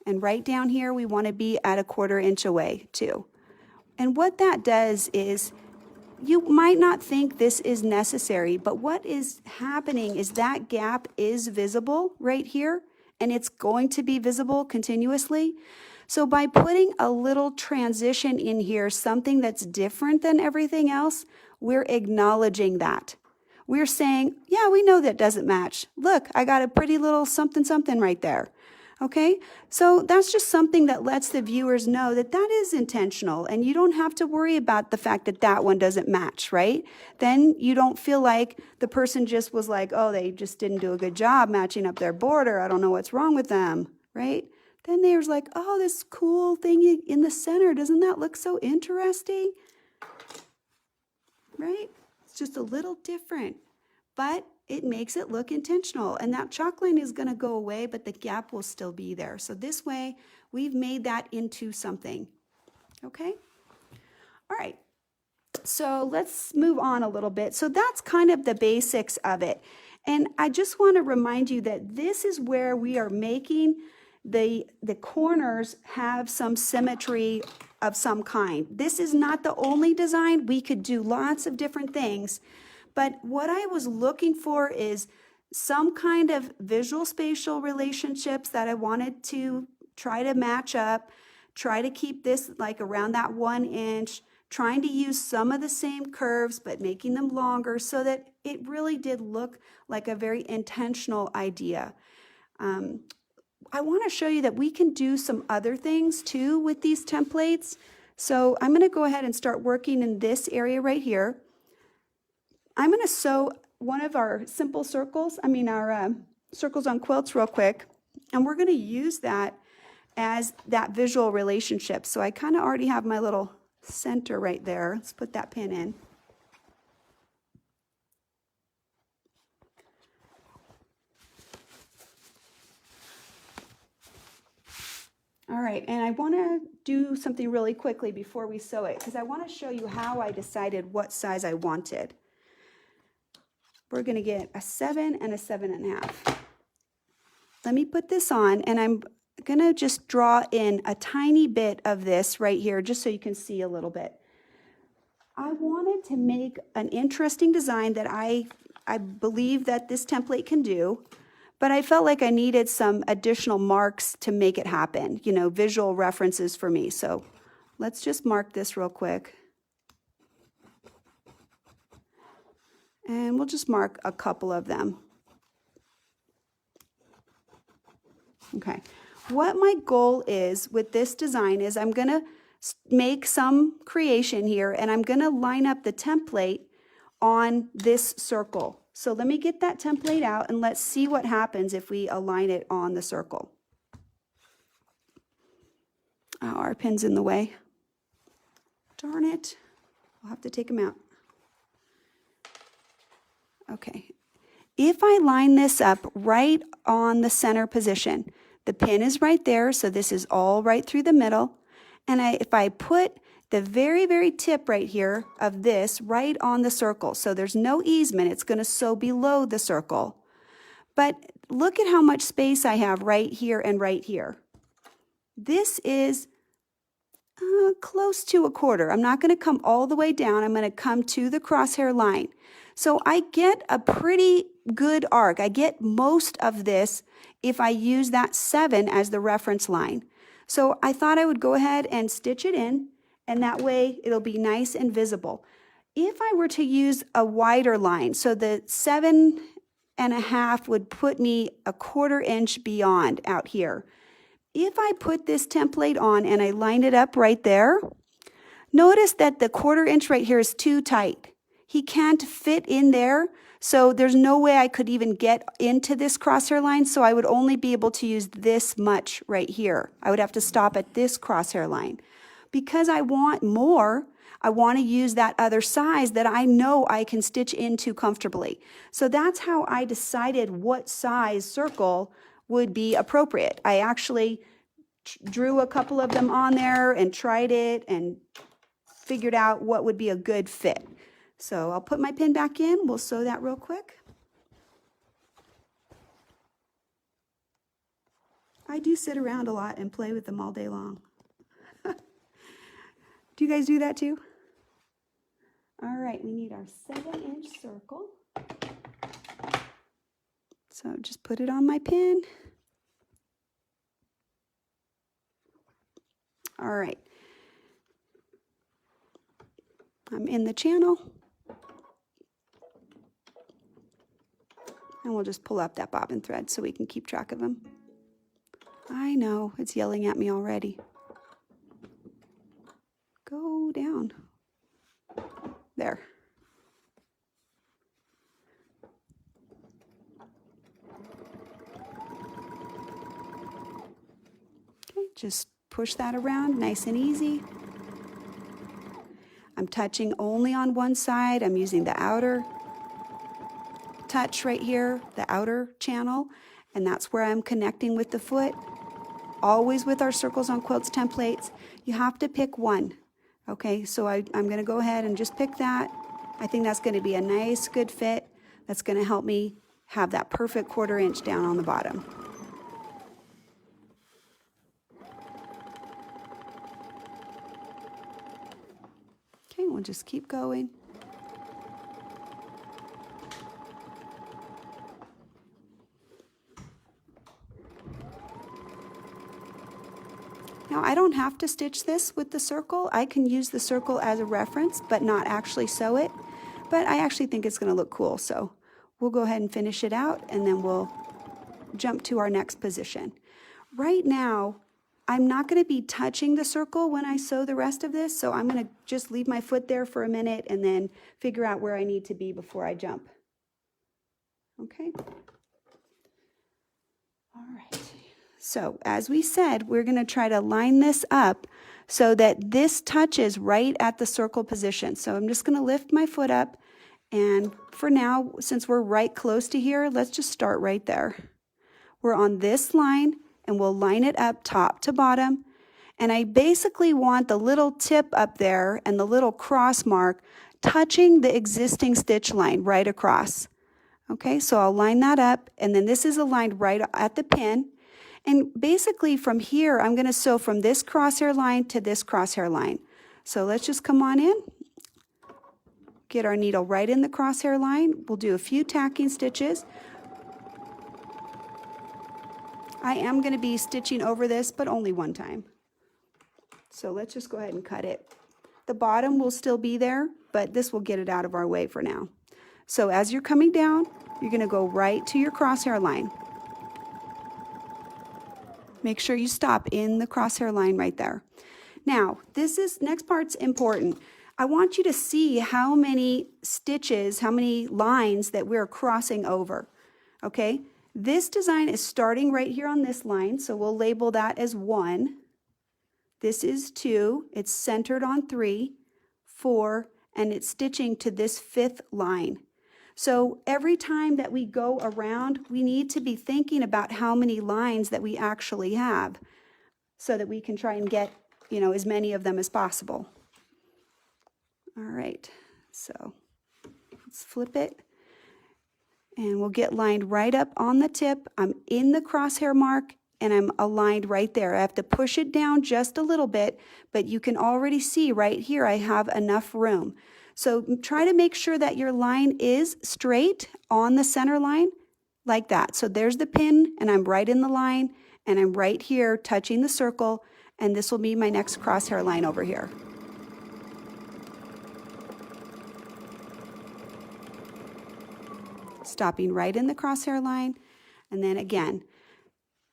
Speaker 1: And right down here, we want to be at 1/4 inch away too. And what that does is, you might not think this is necessary, but what is happening is that gap is visible right here, and it's going to be visible continuously. So by putting a little transition in here, something that's different than everything else, we're acknowledging that. We're saying, yeah, we know that doesn't match. Look, I got a pretty little something something right there. Okay, so that's just something that lets the viewers know that that is intentional, and you don't have to worry about the fact that that one doesn't match, right? Then you don't feel like the person just was like, oh, they just didn't do a good job matching up their border. I don't know what's wrong with them, right? Then there's like, oh, this cool thing in the center. Doesn't that look so interesting? Right? It's just a little different, but it makes it look intentional. And that chalk line is going to go away, but the gap will still be there. So this way, we've made that into something. Okay? All right. So let's move on a little bit. So that's kind of the basics of it. And I just want to remind you that this is where we are making the corners have some symmetry of some kind. This is not the only design. We could do lots of different things. But what I was looking for is some kind of visual spatial relationships that I wanted to try to match up, try to keep this like around that 1 inch, trying to use some of the same curves, but making them longer so that it really did look like a very intentional idea. I want to show you that we can do some other things too with these templates. So I'm going to go ahead and start working in this area right here. I'm going to sew one of our simple circles, our circles on quilts real quick, and we're going to use that as that visual relationship. So I kind of already have my little center right there. Let's put that pin in. All right, and I want to do something really quickly before we sew it, because I want to show you how I decided what size I wanted. We're going to get a 7 and a 7.5. Let me put this on, and I'm going to just draw in a tiny bit of this right here, just so you can see a little bit. I wanted to make an interesting design that I believe that this template can do, but I felt like I needed some additional marks to make it happen, you know, visual references for me. So let's just mark this real quick. And we'll just mark a couple of them. Okay. What my goal is with this design is I'm going to make some creation here, and I'm going to line up the template on this circle. So let me get that template out, and let's see what happens if we align it on the circle. Oh, our pin's in the way. Darn it. We'll have to take them out. Okay. If I line this up right on the center position, the pin is right there, so this is all right through the middle. And if I put the very, very tip right here of this right on the circle, so there's no easement, it's going to sew below the circle. But look at how much space I have right here and right here. This is close to 1/4. I'm not going to come all the way down. I'm going to come to the crosshair line. So I get a pretty good arc. I get most of this if I use that 7 as the reference line. So I thought I would go ahead and stitch it in, and that way it'll be nice and visible. If I were to use a wider line, so the 7.5 would put me 1/4 inch beyond out here. If I put this template on and I line it up right there, notice that the 1/4 inch right here is too tight. He can't fit in there, so there's no way I could even get into this crosshair line, so I would only be able to use this much right here. I would have to stop at this crosshair line. Because I want more, I want to use that other size that I know I can stitch into comfortably. So that's how I decided what size circle would be appropriate. I actually drew a couple of them on there and tried it and figured out what would be a good fit. So I'll put my pin back in. We'll sew that real quick. I do sit around a lot and play with them all day long. Do you guys do that too? All right, we need our 7-inch circle. So just put it on my pin. All right. I'm in the channel. And we'll just pull up that bobbin thread so we can keep track of them. I know, it's yelling at me already. Go down. There. Okay, just push that around nice and easy. I'm touching only on one side. I'm using the outer touch right here, the outer channel, and that's where I'm connecting with the foot. Always with our Circles on Quilts templates, you have to pick one. Okay, so I'm going to go ahead and just pick that. I think that's going to be a nice, good fit. That's going to help me have that perfect 1/4 inch down on the bottom. Okay, we'll just keep going. Now, I don't have to stitch this with the circle. I can use the circle as a reference, but not actually sew it. But I actually think it's going to look cool, so we'll go ahead and finish it out, and then we'll jump to our next position. Right now, I'm not going to be touching the circle when I sew the rest of this, so I'm going to just leave my foot there for a minute and then figure out where I need to be before I jump. Okay? All right. So as we said, we're going to try to line this up so that this touches right at the circle position. So I'm just going to lift my foot up, and for now, since we're right close to here, let's just start right there. We're on this line, and we'll line it up top to bottom. And I basically want the little tip up there and the little cross mark touching the existing stitch line right across. Okay, so I'll line that up, and then this is aligned right at the pin. And basically from here, I'm going to sew from this crosshair line to this crosshair line. So let's just come on in, get our needle right in the crosshair line. We'll do a few tacking stitches. I am going to be stitching over this, but only one time. So let's just go ahead and cut it. The bottom will still be there, but this will get it out of our way for now. So as you're coming down, you're going to go right to your crosshair line. Make sure you stop in the crosshair line right there. Now, next part's important. I want you to see how many stitches, how many lines that we're crossing over, okay? This design is starting right here on this line, so we'll label that as 1. This is 2, it's centered on 3, 4, and it's stitching to this 5th line. So every time that we go around, we need to be thinking about how many lines that we actually have so that we can try and get, as many of them as possible. All right, so let's flip it. And we'll get lined right up on the tip. I'm in the crosshair mark and I'm aligned right there. I have to push it down just a little bit, but you can already see right here I have enough room. So try to make sure that your line is straight on the center line like that. So there's the pin and I'm right in the line and I'm right here touching the circle, and this will be my next crosshair line over here. Stopping right in the crosshair line, and then again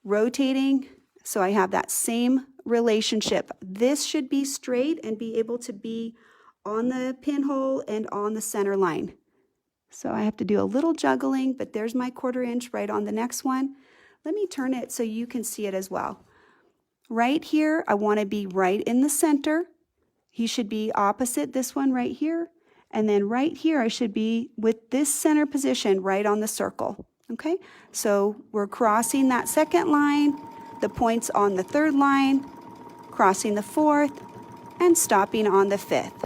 Speaker 1: rotating so I have that same relationship. This should be straight and be able to be on the pinhole and on the center line. So I have to do a little juggling, but there's my 1/4 inch right on the next one. Let me turn it so you can see it as well. Right here, I want to be right in the center. He should be opposite this one right here. And then right here, I should be with this center position right on the circle. Okay, so we're crossing that second line, the points on the 3rd line, crossing the 4th, and stopping on the 5th.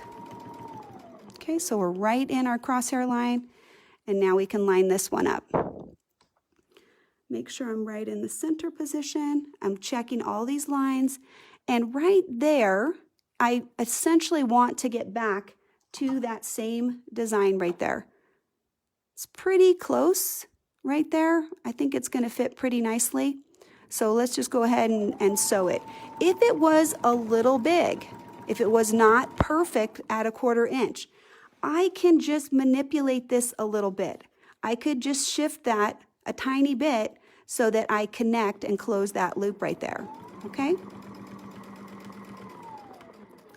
Speaker 1: Okay, so we're right in our crosshair line, and now we can line this one up. Make sure I'm right in the center position. I'm checking all these lines, and right there, I essentially want to get back to that same design right there. It's pretty close right there. I think it's going to fit pretty nicely. So let's just go ahead and sew it. If it was a little big, if it was not perfect at a 1/4 inch, I can just manipulate this a little bit. I could just shift that a tiny bit so that I connect and close that loop right there, okay?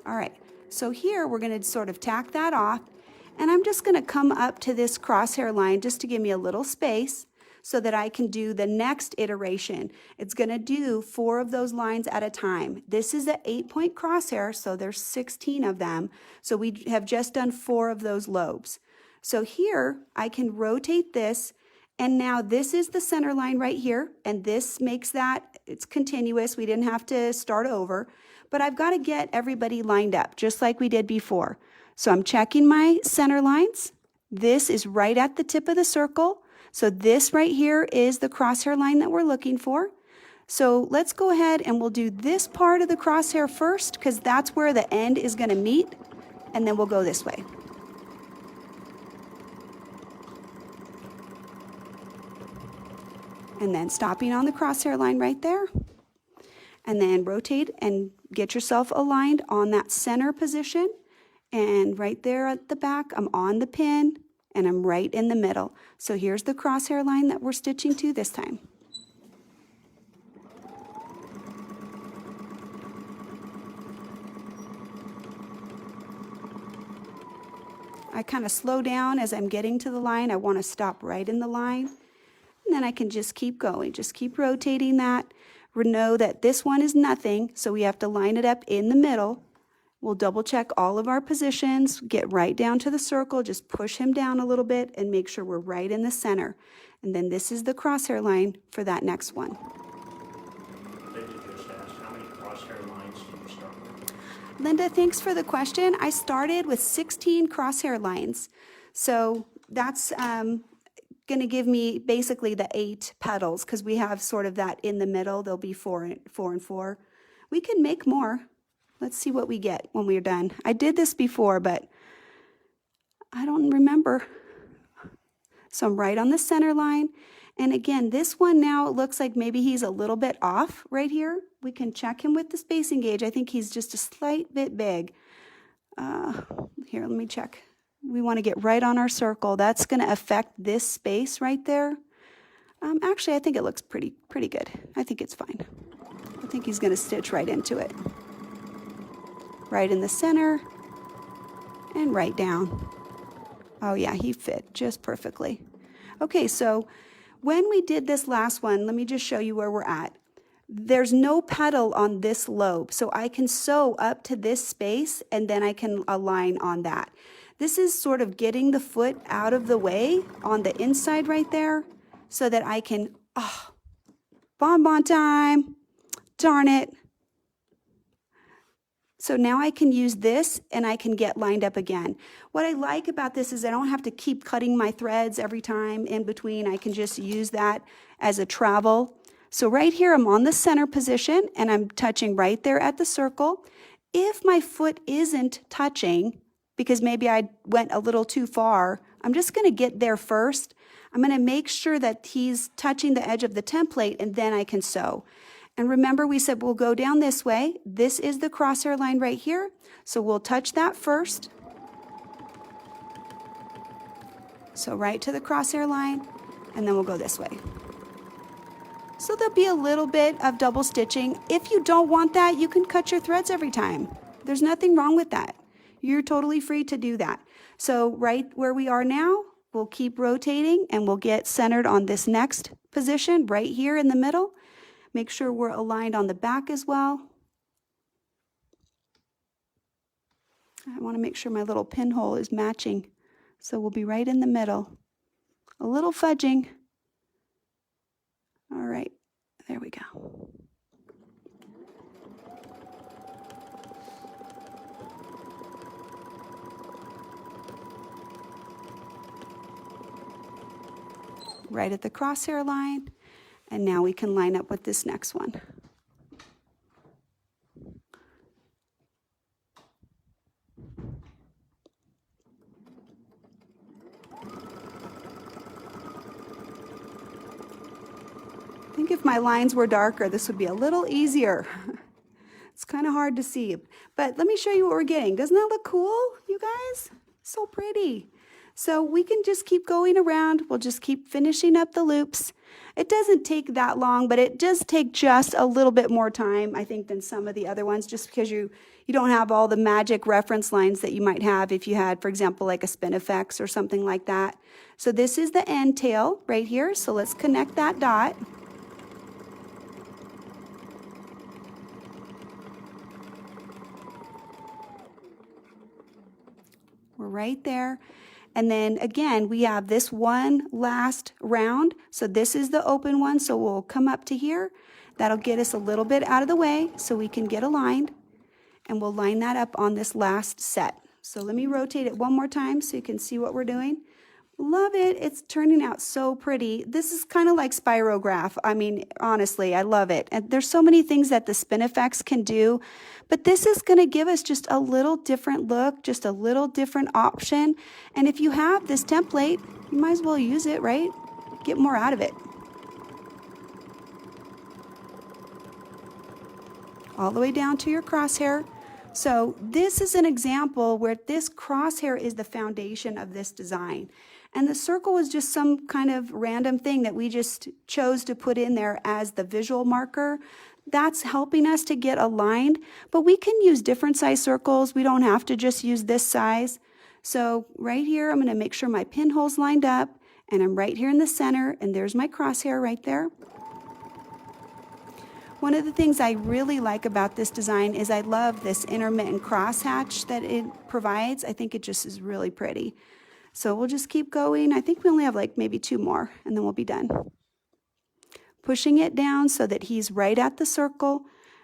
Speaker 1: All right, so here we're gonna sort of tack that off, and I'm just gonna come up to this crosshair line just to give me a little space so that I can do the next iteration. It's gonna do 4 of those lines at a time. This is an 8-point crosshair, so there's 16 of them. So we have just done 4 of those lobes. So here I can rotate this, and now this is the center line right here, and this makes that, it's continuous. We didn't have to start over, but I've got to get everybody lined up just like we did before. So I'm checking my center lines. This is right at the tip of the circle. So this right here is the crosshair line that we're looking for. So let's go ahead and we'll do this part of the crosshair first, because that's where the end is going to meet, and then we'll go this way. And then stopping on the crosshair line right there, and then rotate and get yourself aligned on that center position. And right there at the back, I'm on the pin and I'm right in the middle. So here's the crosshair line that we're stitching to this time. I kind of slow down as I'm getting to the line. I want to stop right in the line. And then I can just keep going, just keep rotating that. We know that this one is nothing, so we have to line it up in the middle. We'll double check all of our positions, get right down to the circle, just push him down a little bit and make sure we're right in the center. And then this is the crosshair line for that next one.
Speaker 2: Linda just asked, how many crosshair lines did you start with?
Speaker 1: Linda, thanks for the question. I started with 16 crosshair lines. So that's going to give me basically the 8 petals, because we have sort of that in the middle. There'll be 4 and 4. We can make more. Let's see what we get when we're done. I did this before, but I don't remember. So I'm right on the center line. And again, this one now, it looks like maybe he's a little bit off right here. We can check him with the spacing gauge. I think he's just a slight bit big. Here, let me check. We want to get right on our circle. That's going to affect this space right there. Actually, I think it looks pretty good. I think it's fine. I think he's going to stitch right into it. Right in the center and right down. Oh yeah, he fit just perfectly. Okay, so when we did this last one, let me just show you where we're at. There's no petal on this lobe, so I can sew up to this space and then I can align on that. This is sort of getting the foot out of the way on the inside right there so that I can, bonbon time, darn it. So now I can use this and I can get lined up again. What I like about this is I don't have to keep cutting my threads every time in between. I can just use that as a travel. So right here, I'm on the center position and I'm touching right there at the circle. If my foot isn't touching, because maybe I went a little too far, I'm just going to get there first. I'm going to make sure that he's touching the edge of the template and then I can sew. And remember, we said we'll go down this way. This is the crosshair line right here. So we'll touch that first. So right to the crosshair line, and then we'll go this way. So there'll be a little bit of double stitching. If you don't want that, you can cut your threads every time. There's nothing wrong with that. You're totally free to do that. So right where we are now, we'll keep rotating and we'll get centered on this next position right here in the middle. Make sure we're aligned on the back as well. I want to make sure my little pinhole is matching. So we'll be right in the middle. A little fudging. All right, there we go. Right at the crosshair line. And now we can line up with this next one. I think if my lines were darker, this would be a little easier. It's kind of hard to see, but let me show you what we're getting. Doesn't that look cool, you guys? So pretty. So we can just keep going around. We'll just keep finishing up the loops. It doesn't take that long, but it does take just a little bit more time, I think, than some of the other ones, just because you don't have all the magic reference lines that you might have if you had, for example, like a Spinifex or something like that. So this is the end tail right here. So let's connect that dot. We're right there. And then again, we have this one last round. So this is the open one. So we'll come up to here. That'll get us a little bit out of the way so we can get aligned. And we'll line that up on this last set. So let me rotate it one more time so you can see what we're doing. Love it. It's turning out so pretty. This is kind of like spirograph. I mean, honestly, I love it. And there's so many things that the Spinifex can do, but this is going to give us just a little different look, just a little different option. And if you have this template, you might as well use it, right? Get more out of it. All the way down to your crosshair. So this is an example where this crosshair is the foundation of this design. And the circle was just some kind of random thing that we just chose to put in there as the visual marker. That's helping us to get aligned, but we can use different size circles. We don't have to just use this size. So right here, I'm going to make sure my pinhole's lined up, and I'm right here in the center, and there's my crosshair right there. One of the things I really like about this design is I love this intermittent crosshatch that it provides. I think it just is really pretty. So we'll just keep going. I think we only have like maybe 2 more, and then we'll be done. Pushing it down so that he's right at the circle,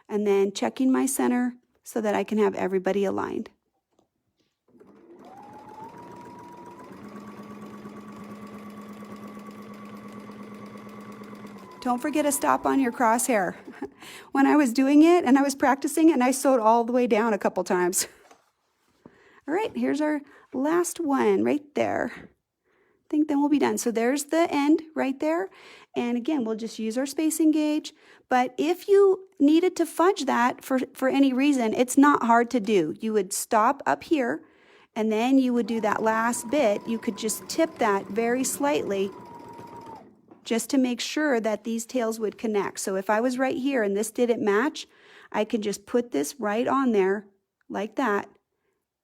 Speaker 1: and then checking my center so that I can have everybody aligned. Don't forget to stop on your crosshair. When I was doing it and I was practicing, and I sewed all the way down a couple times. All right, here's our last one right there. I think then we'll be done. So there's the end right there. And again, we'll just use our spacing gauge. But if you needed to fudge that for any reason, it's not hard to do. You would stop up here, and then you would do that last bit. You could just tip that very slightly just to make sure that these tails would connect. So if I was right here and this didn't match, I can just put this right on there like that,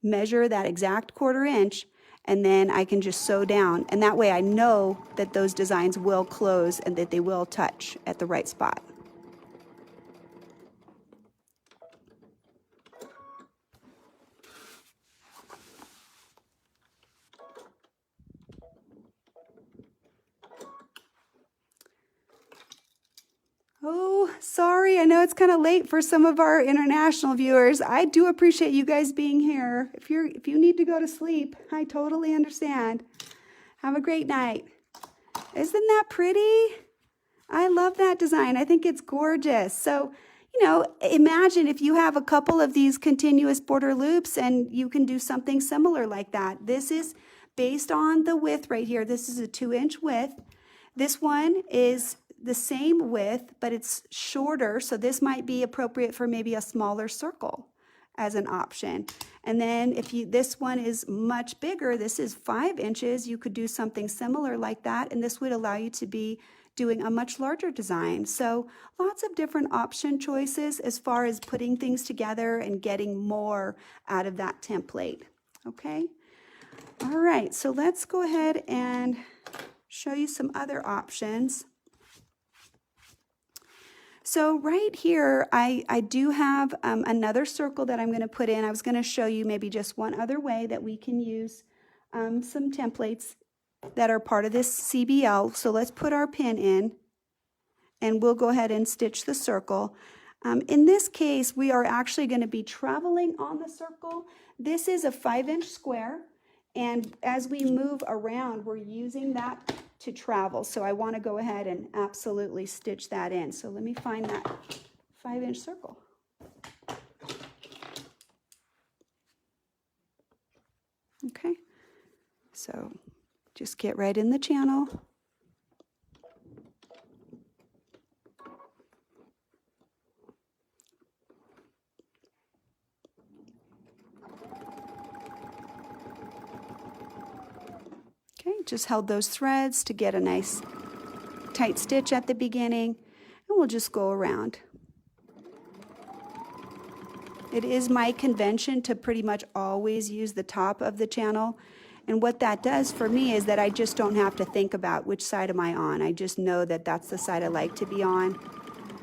Speaker 1: measure that exact 1/4 inch, and then I can just sew down. And that way I know that those designs will close and that they will touch at the right spot. Oh, sorry, sorry. I know it's kind of late for some of our international viewers. I do appreciate you guys being here. If you need to go to sleep, I totally understand. Have a great night. Isn't that pretty? I love that design. I think it's gorgeous. So, you know, imagine if you have a couple of these continuous border loops and you can do something similar like that. This is based on the width right here. This is a 2-inch width. This one is the same width, but it's shorter. So this might be appropriate for maybe a smaller circle as an option. And then if this one is much bigger, this is 5 inches, you could do something similar like that. And this would allow you to be doing a much larger design. So lots of different option choices as far as putting things together and getting more out of that template. Okay. All right. So let's go ahead and show you some other options. So right here, I do have another circle that I'm going to put in. I was going to show you maybe just one other way that we can use some templates that are part of this CBL. So let's put our pin in and we'll go ahead and stitch the circle. In this case, we are actually going to be traveling on the circle. This is a 5-inch square. And as we move around, we're using that to travel. So I want to go ahead and absolutely stitch that in. So let me find that 5-inch circle. Okay, so just get right in the channel. Okay, just held those threads to get a nice tight stitch at the beginning, and we'll just go around. It is my convention to pretty much always use the top of the channel, and what that does for me is that I just don't have to think about which side am I on. I just know that that's the side I like to be on,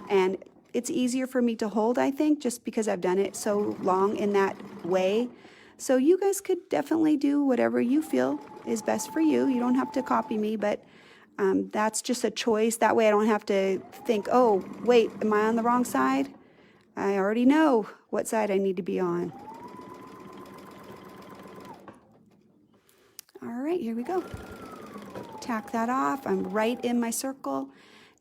Speaker 1: and it's easier for me to hold, I think, just because I've done it so long in that way. So you guys could definitely do whatever you feel is best for you. You don't have to copy me, but that's just a choice. That way I don't have to think, oh, wait, am I on the wrong side? I already know what side I need to be on. All right, here we go. Tack that off. I'm right in my circle.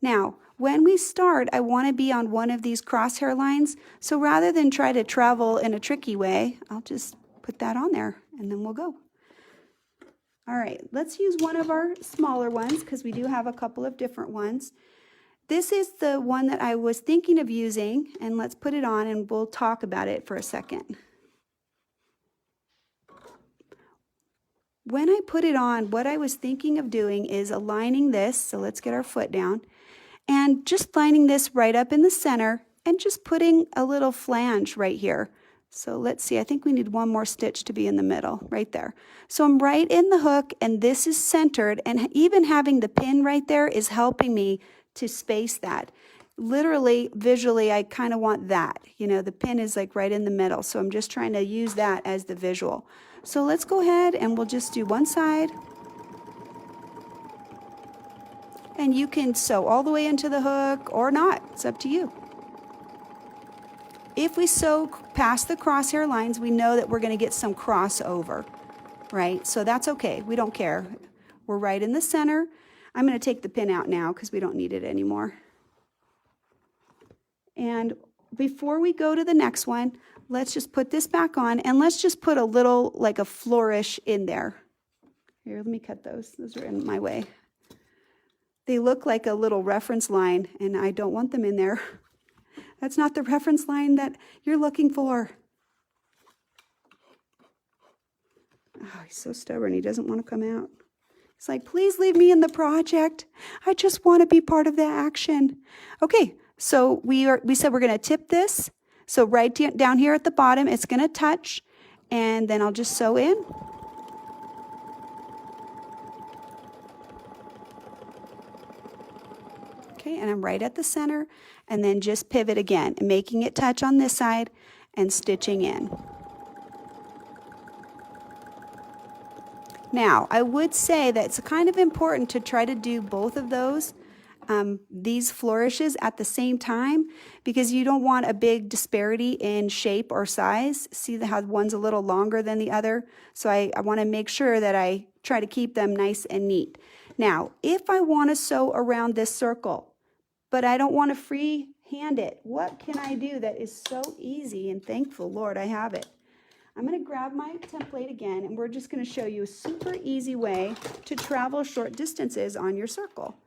Speaker 1: Now, when we start, I want to be on one of these crosshair lines. So rather than try to travel in a tricky way, I'll just put that on there and then we'll go. All right, let's use one of our smaller ones because we do have a couple of different ones. This is the one that I was thinking of using, and let's put it on and we'll talk about it for a second. When I put it on, what I was thinking of doing is aligning this, so let's get our foot down, and just lining this right up in the center and just putting a little flange right here. So let's see, I think we need one more stitch to be in the middle, right there. So I'm right in the hook and this is centered, and even having the pin right there is helping me to space that. Literally, visually, I kind of want that. You know, the pin is like right in the middle, so I'm just trying to use that as the visual. So let's go ahead and we'll just do one side. And you can sew all the way into the hook or not, it's up to you. If we sew past the crosshair lines, we know that we're going to get some crossover, right? So that's okay. We don't care. We're right in the center. I'm going to take the pin out now because we don't need it anymore. And before we go to the next one, let's just put this back on and let's just put a little, like a flourish in there. Here, let me cut those. Those are in my way. They look like a little reference line and I don't want them in there. That's not the reference line that you're looking for. Oh, he's so stubborn. He doesn't want to come out. He's like, please leave me in the project. I just want to be part of the action. Okay, so we said we're going to tip this. So right down here at the bottom, it's going to touch. And then I'll just sew in. Okay, and I'm right at the center. And then just pivot again, making it touch on this side and stitching in. Now, I would say that it's kind of important to try to do both of those these flourishes at the same time because you don't want a big disparity in shape or size. See how one's a little longer than the other? So I want to make sure that I try to keep them nice and neat. Now, if I want to sew around this circle, but I don't want to freehand it, what can I do that is so easy? And thankful, Lord, I have it. I'm going to grab my template again, and we're just going to show you a super easy way to travel short distances on your circle.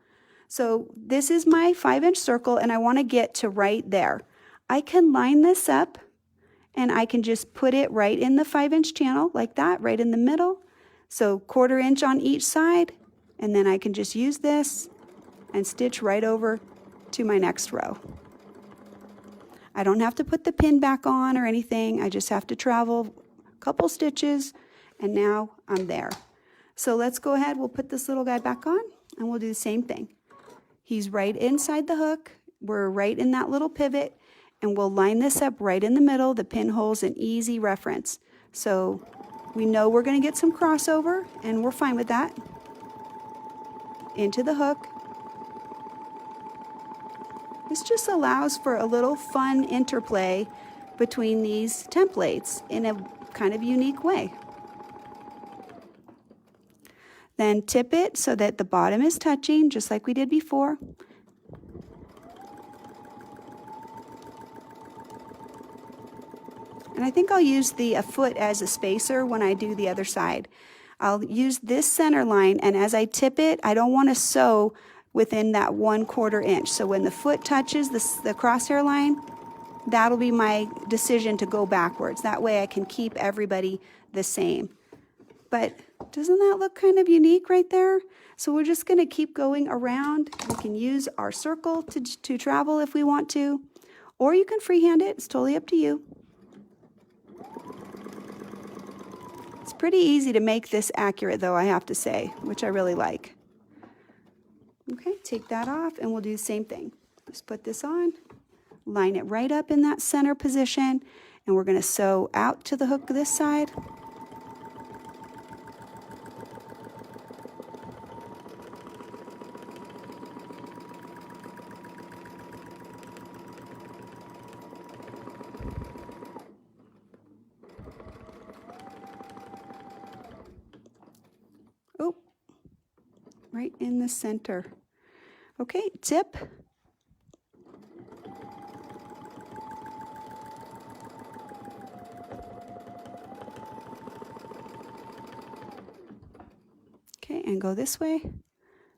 Speaker 1: So this is my 5-inch circle, and I want to get to right there. I can line this up, and I can just put it right in the 5-inch channel like that, right in the middle. So 1/4 inch on each side, and then I can just use this and stitch right over to my next row. I don't have to put the pin back on or anything. I just have to travel a couple stitches, and now I'm there. So let's go ahead. We'll put this little guy back on, and we'll do the same thing. He's right inside the hook. We're right in that little pivot, and we'll line this up right in the middle. The pinhole's an easy reference. So we know we're going to get some crossover, and we're fine with that. Into the hook. This just allows for a little fun interplay between these templates in a kind of unique way. Then tip it so that the bottom is touching, just like we did before. And I think I'll use a foot as a spacer when I do the other side. I'll use this center line, and as I tip it, I don't want to sew within that 1/4 inch. So when the foot touches the crosshair line, that'll be my decision to go backwards. That way I can keep everybody the same. But doesn't that look kind of unique right there? So we're just going to keep going around. We can use our circle to travel if we want to, or you can freehand it. It's totally up to you. It's pretty easy to make this accurate, though, I have to say, which I really like. Okay, take that off, and we'll do the same thing. Just put this on, line it right up in that center position, and we're going to sew out to the hook this side. Oh, right in the center. Okay, tip. Okay, and go this way.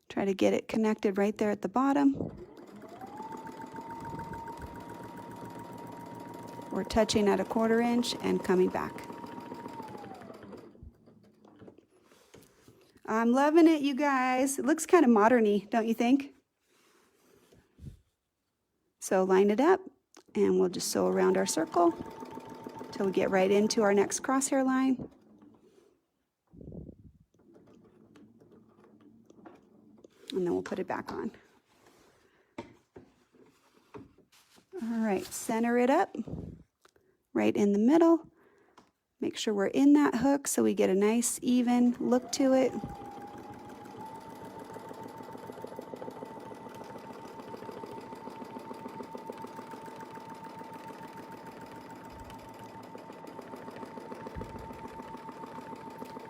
Speaker 1: Try to get it connected right there at the bottom. We're touching at a 1/4 inch and coming back. I'm loving it, you guys. It looks kind of modern-y, don't you think? So line it up, and we'll just sew around our circle till we get right into our next crosshair line. And then we'll put it back on. All right, center it up, right in the middle. Make sure we're in that hook so we get a nice even look to it.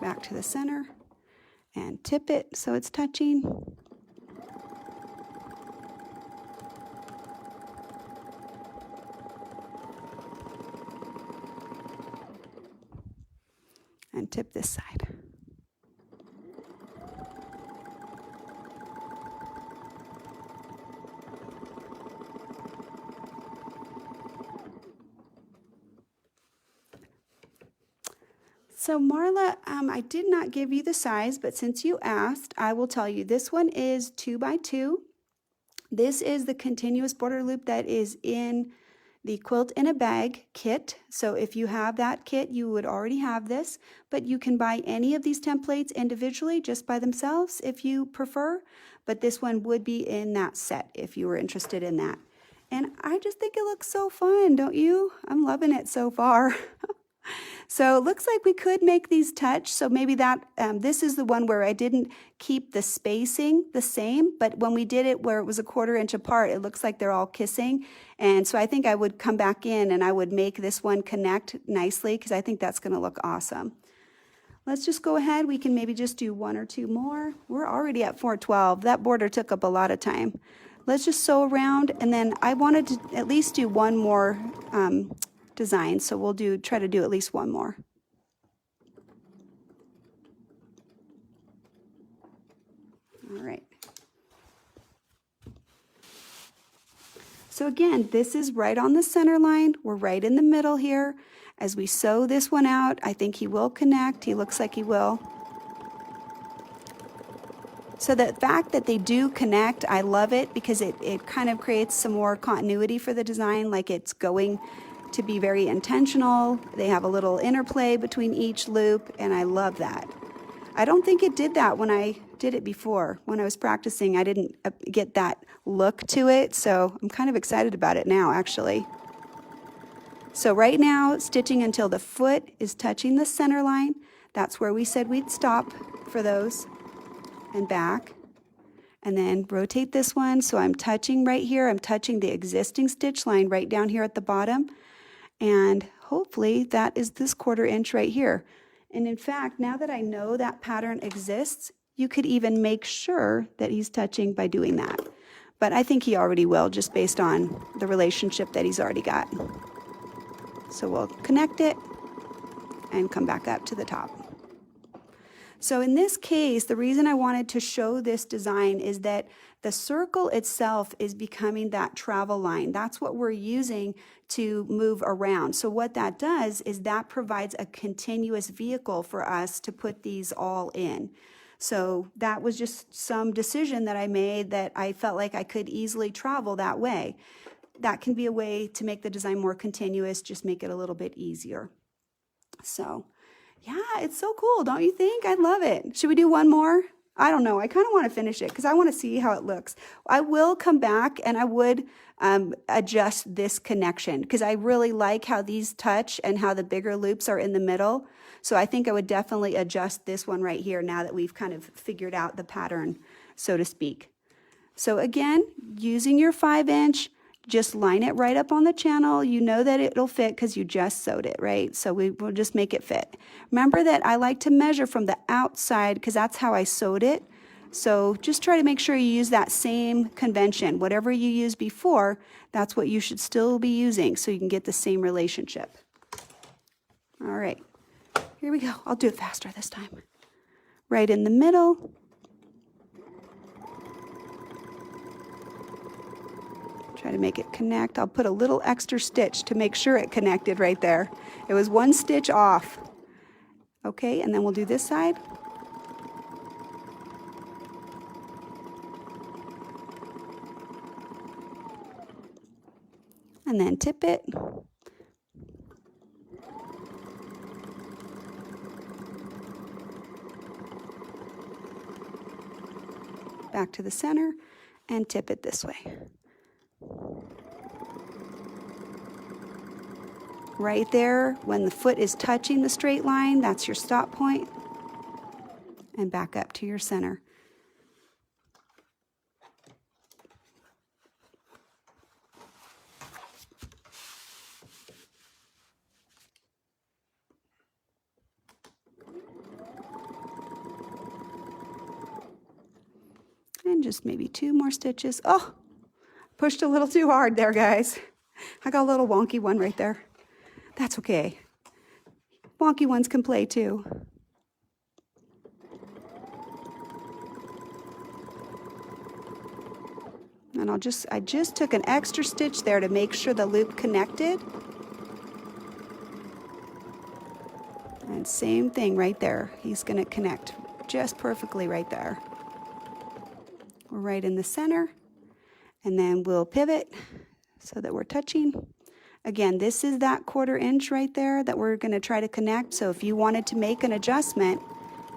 Speaker 1: Back to the center and tip it so it's touching. And tip this side. So Marla, I did not give you the size, but since you asked, I will tell you. This one is 2 by 2. This is the continuous border loop that is in the Quilt in a Bag kit. So if you have that kit, you would already have this, but you can buy any of these templates individually just by themselves if you prefer, but this one would be in that set if you were interested in that. And I just think it looks so fun, don't you? I'm loving it so far. So it looks like we could make these touch. So maybe that, this is the one where I didn't keep the spacing the same, but when we did it where it was a 1/4 inch apart, it looks like they're all kissing. And so I think I would come back in and I would make this one connect nicely because I think that's gonna look awesome. Let's just go ahead. We can maybe just do 1 or 2 more. We're already at 412. That border took up a lot of time. Let's just sew around, and then I wanted to at least do one more design, so we'll try to do at least one more. All right. So again, this is right on the center line. We're right in the middle here. As we sew this one out, I think he will connect. He looks like he will. So the fact that they do connect, I love it because it kind of creates some more continuity for the design, like it's going to be very intentional. They have a little interplay between each loop, and I love that. I don't think it did that when I did it before. When I was practicing, I didn't get that look to it, so I'm kind of excited about it now, actually. So right now, stitching until the foot is touching the center line. That's where we said we'd stop for those, and back. And then rotate this one, so I'm touching right here. I'm touching the existing stitch line right down here at the bottom. And hopefully that is this 1/4 inch right here. And in fact, now that I know that pattern exists, you could even make sure that he's touching by doing that. But I think he already will, just based on the relationship that he's already got. So we'll connect it and come back up to the top. So in this case, the reason I wanted to show this design is that the circle itself is becoming that travel line. That's what we're using to move around. So what that does is that provides a continuous vehicle for us to put these all in. So that was just some decision that I made that I felt like I could easily travel that way. That can be a way to make the design more continuous, just make it a little bit easier. So yeah, it's so cool, don't you think? I love it. Should we do one more? I don't know. I kind of want to finish it because I want to see how it looks. I will come back and I would adjust this connection because I really like how these touch and how the bigger loops are in the middle. So I think I would definitely adjust this one right here now that we've kind of figured out the pattern, so to speak. So again, using your 5-inch, just line it right up on the channel. You know that it'll fit because you just sewed it, right? So we will just make it fit. Remember that I like to measure from the outside because that's how I sewed it. So just try to make sure you use that same convention. Whatever you used before, that's what you should still be using so you can get the same relationship. All right, here we go. I'll do it faster this time. Right in the middle. Try to make it connect. I'll put a little extra stitch to make sure it connected right there. It was 1 stitch off. Okay, and then we'll do this side. And then tip it. Back to the center and tip it this way. Right there, when the foot is touching the straight line, that's your stop point. And back up to your center. And just maybe 2 more stitches. Oh, pushed a little too hard there, guys. I got a little wonky one right there. That's okay. Wonky ones can play too. And I just took an extra stitch there to make sure the loop connected. And same thing right there. He's going to connect just perfectly right there. We're right in the center. And then we'll pivot so that we're touching. Again, this is that 1/4 inch right there that we're going to try to connect. So if you wanted to make an adjustment,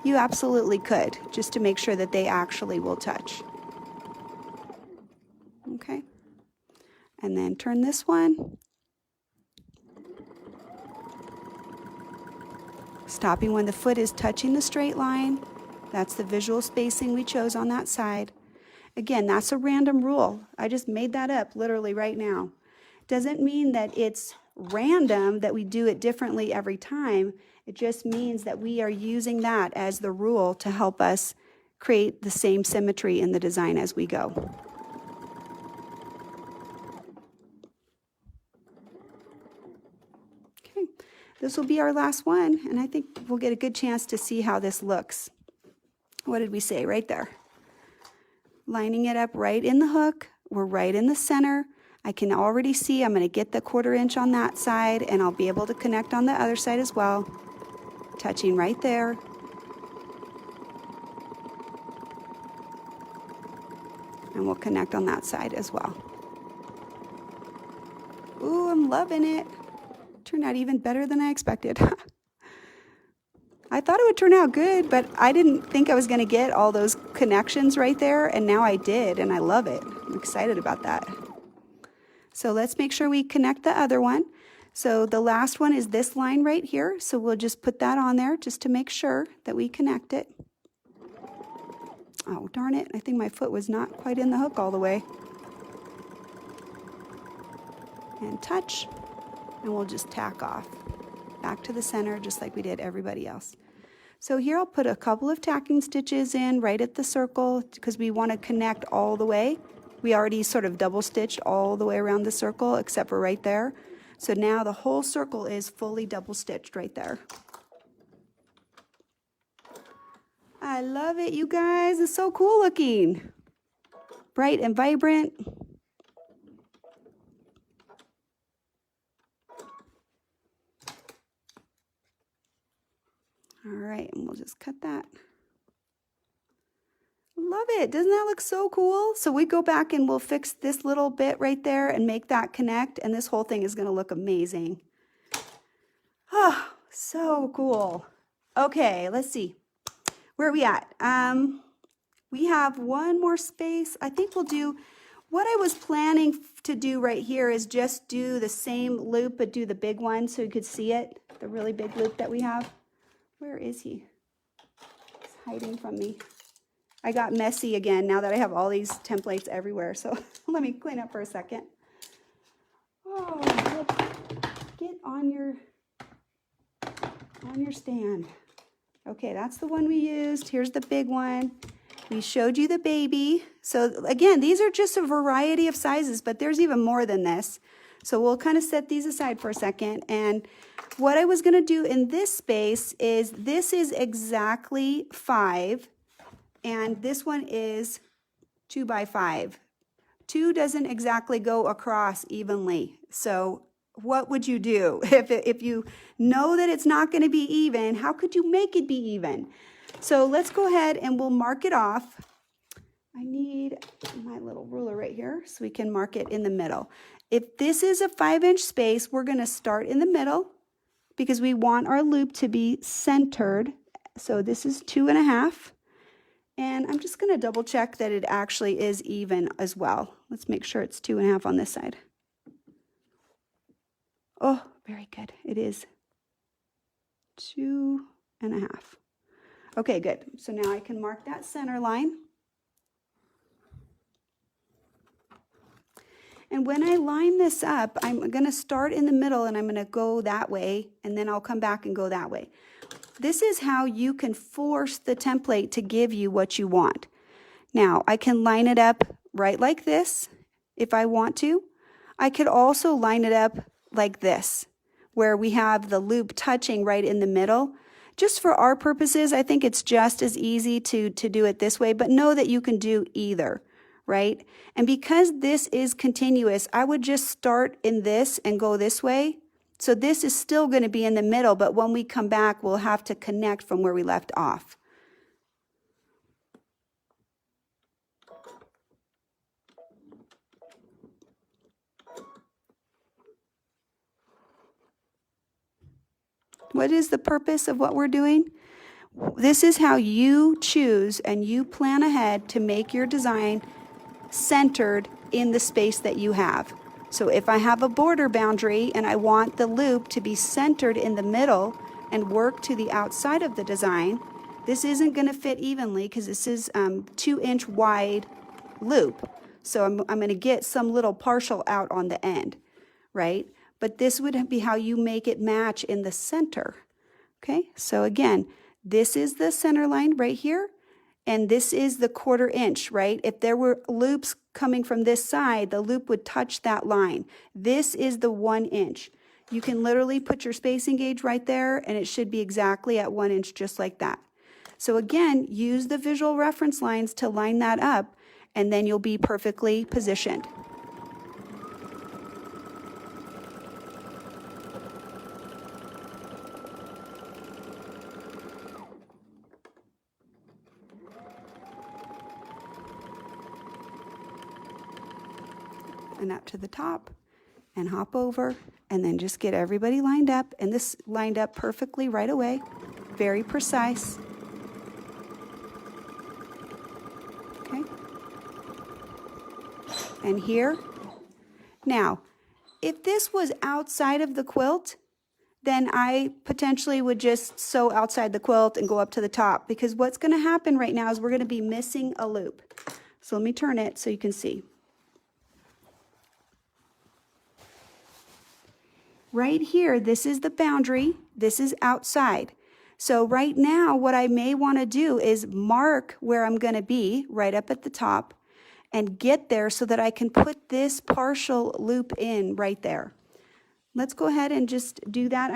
Speaker 1: you absolutely could, just to make sure that they actually will touch. Okay. And then turn this one. stopping when the foot is touching the straight line. That's the visual spacing we chose on that side. Again, that's a random rule. I just made that up literally right now. Doesn't mean that it's random, that we do it differently every time. It just means that we are using that as the rule to help us create the same symmetry in the design as we go. Okay, this will be our last one, and I think we'll get a good chance to see how this looks. What did we say right there? Lining it up right in the hook. We're right in the center. I can already see I'm going to get the 1/4 inch on that side, and I'll be able to connect on the other side as well. Touching right there. And we'll connect on that side as well. Ooh, I'm loving it. Turned out even better than I expected. I thought it would turn out good, but I didn't think I was going to get all those connections right there, and now I did, and I love it. I'm excited about that. So let's make sure we connect the other one. So the last one is this line right here, so we'll just put that on there just to make sure that we connect it. Oh, darn it. I think my foot was not quite in the hook all the way. And touch, and we'll just tack off back to the center just like we did everybody else. So here I'll put a couple of tacking stitches in right at the circle because we want to connect all the way. We already sort of double stitched all the way around the circle except for right there. So now the whole circle is fully double stitched right there. I love it, you guys. It's so cool looking. Bright and vibrant. All right, and we'll just cut that. Love it. Doesn't that look so cool? So we go back and we'll fix this little bit right there and make that connect, and this whole thing is going to look amazing. Oh, so cool. Okay, let's see. Where are we at? We have one more space. I think we'll do, what I was planning to do right here is just do the same loop, but do the big one so you could see it, the really big loop that we have. Where is he? He's hiding from me. I got messy again now that I have all these templates everywhere. So let me clean up for a second. Oh, get on your stand. Okay, that's the one we used. Here's the big one. We showed you the baby. So again, these are just a variety of sizes, but there's even more than this. So we'll kind of set these aside for a second. And what I was going to do in this space is this is exactly 5. And this one is 2 by 5. 2 doesn't exactly go across evenly. So what would you do? If you know that it's not going to be even, how could you make it be even? So let's go ahead and we'll mark it off. I need my little ruler right here so we can mark it in the middle. If this is a 5-inch space, we're going to start in the middle because we want our loop to be centered. So this is 2.5. And I'm just going to double check that it actually is even as well. Let's make sure it's 2.5 on this side. Oh, very good. It is 2.5. Okay, good. So now I can mark that center line. And when I line this up, I'm going to start in the middle and I'm going to go that way, and then I'll come back and go that way. This is how you can force the template to give you what you want. Now, I can line it up right like this if I want to. I could also line it up like this, where we have the loop touching right in the middle. Just for our purposes, I think it's just as easy to do it this way, but know that you can do either, right? And because this is continuous, I would just start in this and go this way. So this is still going to be in the middle, but when we come back, we'll have to connect from where we left off. What is the purpose of what we're doing? This is how you choose and you plan ahead to make your design centered in the space that you have. So if I have a border boundary and I want the loop to be centered in the middle, and work to the outside of the design. This isn't going to fit evenly because this is 2-inch wide loop. So I'm going to get some little partial out on the end, right? But this would be how you make it match in the center. Okay, so again, this is the center line right here, and this is the 1/4 inch, right? If there were loops coming from this side, the loop would touch that line. This is the 1 inch. You can literally put your spacing gauge right there, and it should be exactly at 1 inch, just like that. So again, use the visual reference lines to line that up, and then you'll be perfectly positioned. And up to the top and hop over, and then just get everybody lined up. And this lined up perfectly right away, very precise. Okay. And here. Now, if this was outside of the quilt, then I potentially would just sew outside the quilt and go up to the top, because what's going to happen right now is we're going to be missing a loop. So let me turn it so you can see. Right here, this is the boundary, this is outside. So right now, what I may want to do is mark where I'm going to be right up at the top and get there so that I can put this partial loop in right there. Let's go ahead and just do that.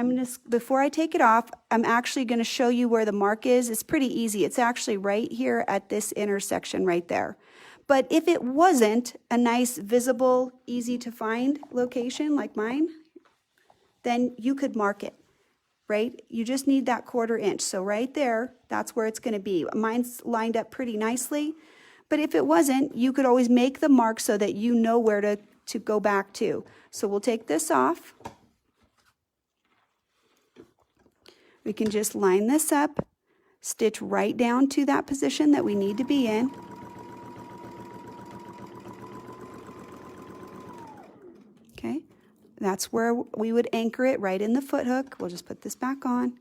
Speaker 1: Before I take it off, I'm actually going to show you where the mark is. It's pretty easy. It's actually right here at this intersection right there. But if it wasn't a nice, visible, easy to find location like mine, then you could mark it, right? You just need that 1/4 inch. So right there, that's where it's going to be. Mine's lined up pretty nicely, but if it wasn't, you could always make the mark so that you know where to go back to. So we'll take this off. We can just line this up, stitch right down to that position that we need to be in. Okay. That's where we would anchor it, right in the foot hook. We'll just put this back on.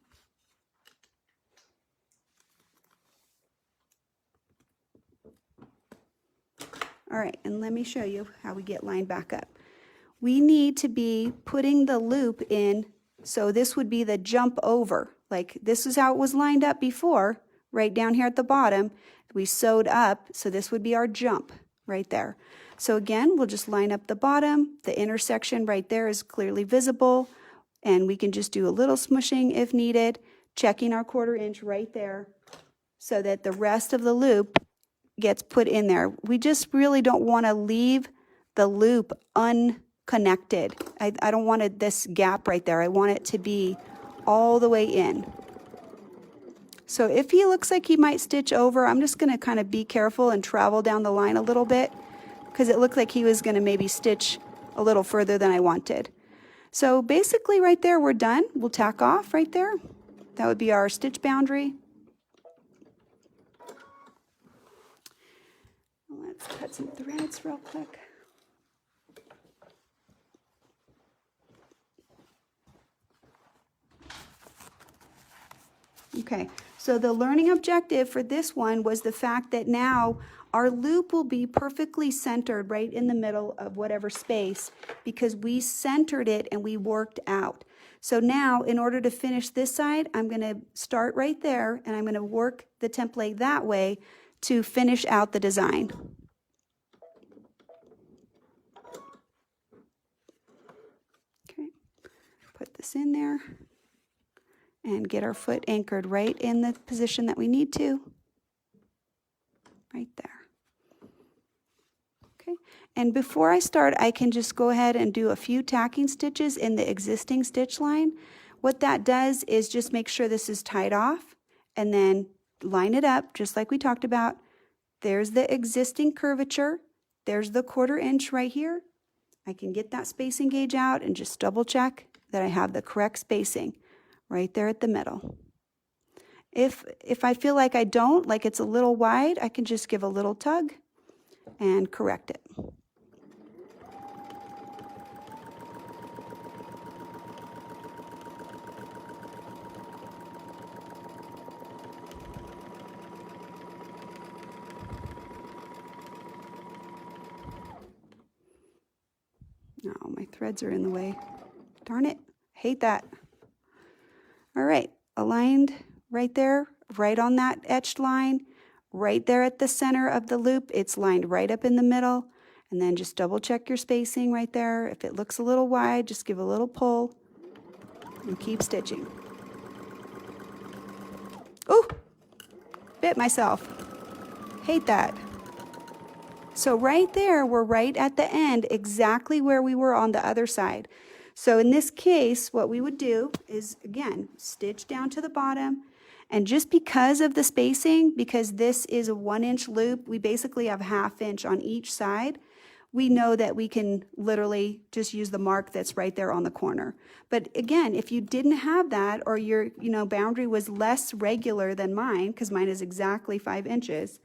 Speaker 1: All right, and let me show you how we get lined back up. We need to be putting the loop in, so this would be the jump over. Like this is how it was lined up before, right down here at the bottom. We sewed up, so this would be our jump right there. So again, we'll just line up the bottom. The intersection right there is clearly visible, and we can just do a little smushing if needed, checking our 1/4 inch right there so that the rest of the loop gets put in there. We just really don't want to leave the loop unconnected. I don't want this gap right there. I want it to be all the way in. So if he looks like he might stitch over, I'm just going to kind of be careful and travel down the line a little bit, because it looked like he was going to maybe stitch a little further than I wanted. So basically right there, we're done. We'll tack off right there. That would be our stitch boundary. Let's cut some threads real quick. Okay, so the learning objective for this one was the fact that now our loop will be perfectly centered right in the middle of whatever space, because we centered it and we worked out. So now, in order to finish this side, I'm going to start right there, and I'm going to work the template that way to finish out the design. Okay, put this in there and get our foot anchored right in the position that we need to, right there. Okay, and before I start, I can just go ahead and do a few tacking stitches in the existing stitch line. What that does is just make sure this is tied off, and then line it up just like we talked about. There's the existing curvature. There's the 1/4 inch right here. I can get that spacing gauge out and just double check that I have the correct spacing right there at the middle. If I feel like I don't, like it's a little wide, I can just give a little tug and correct it. threads are in the way. Darn it, hate that. All right, aligned right there, right on that etched line, right there at the center of the loop. It's lined right up in the middle. And then just double check your spacing right there. If it looks a little wide, just give a little pull and keep stitching. Ooh, bit myself. Hate that. So right there, we're right at the end, exactly where we were on the other side. So in this case, what we would do is, again, stitch down to the bottom. And just because of the spacing, because this is a 1-inch loop, we basically have 1/2 inch on each side. We know that we can literally just use the mark that's right there on the corner. But again, if you didn't have that, or your boundary was less regular than mine, because mine is exactly 5 inches,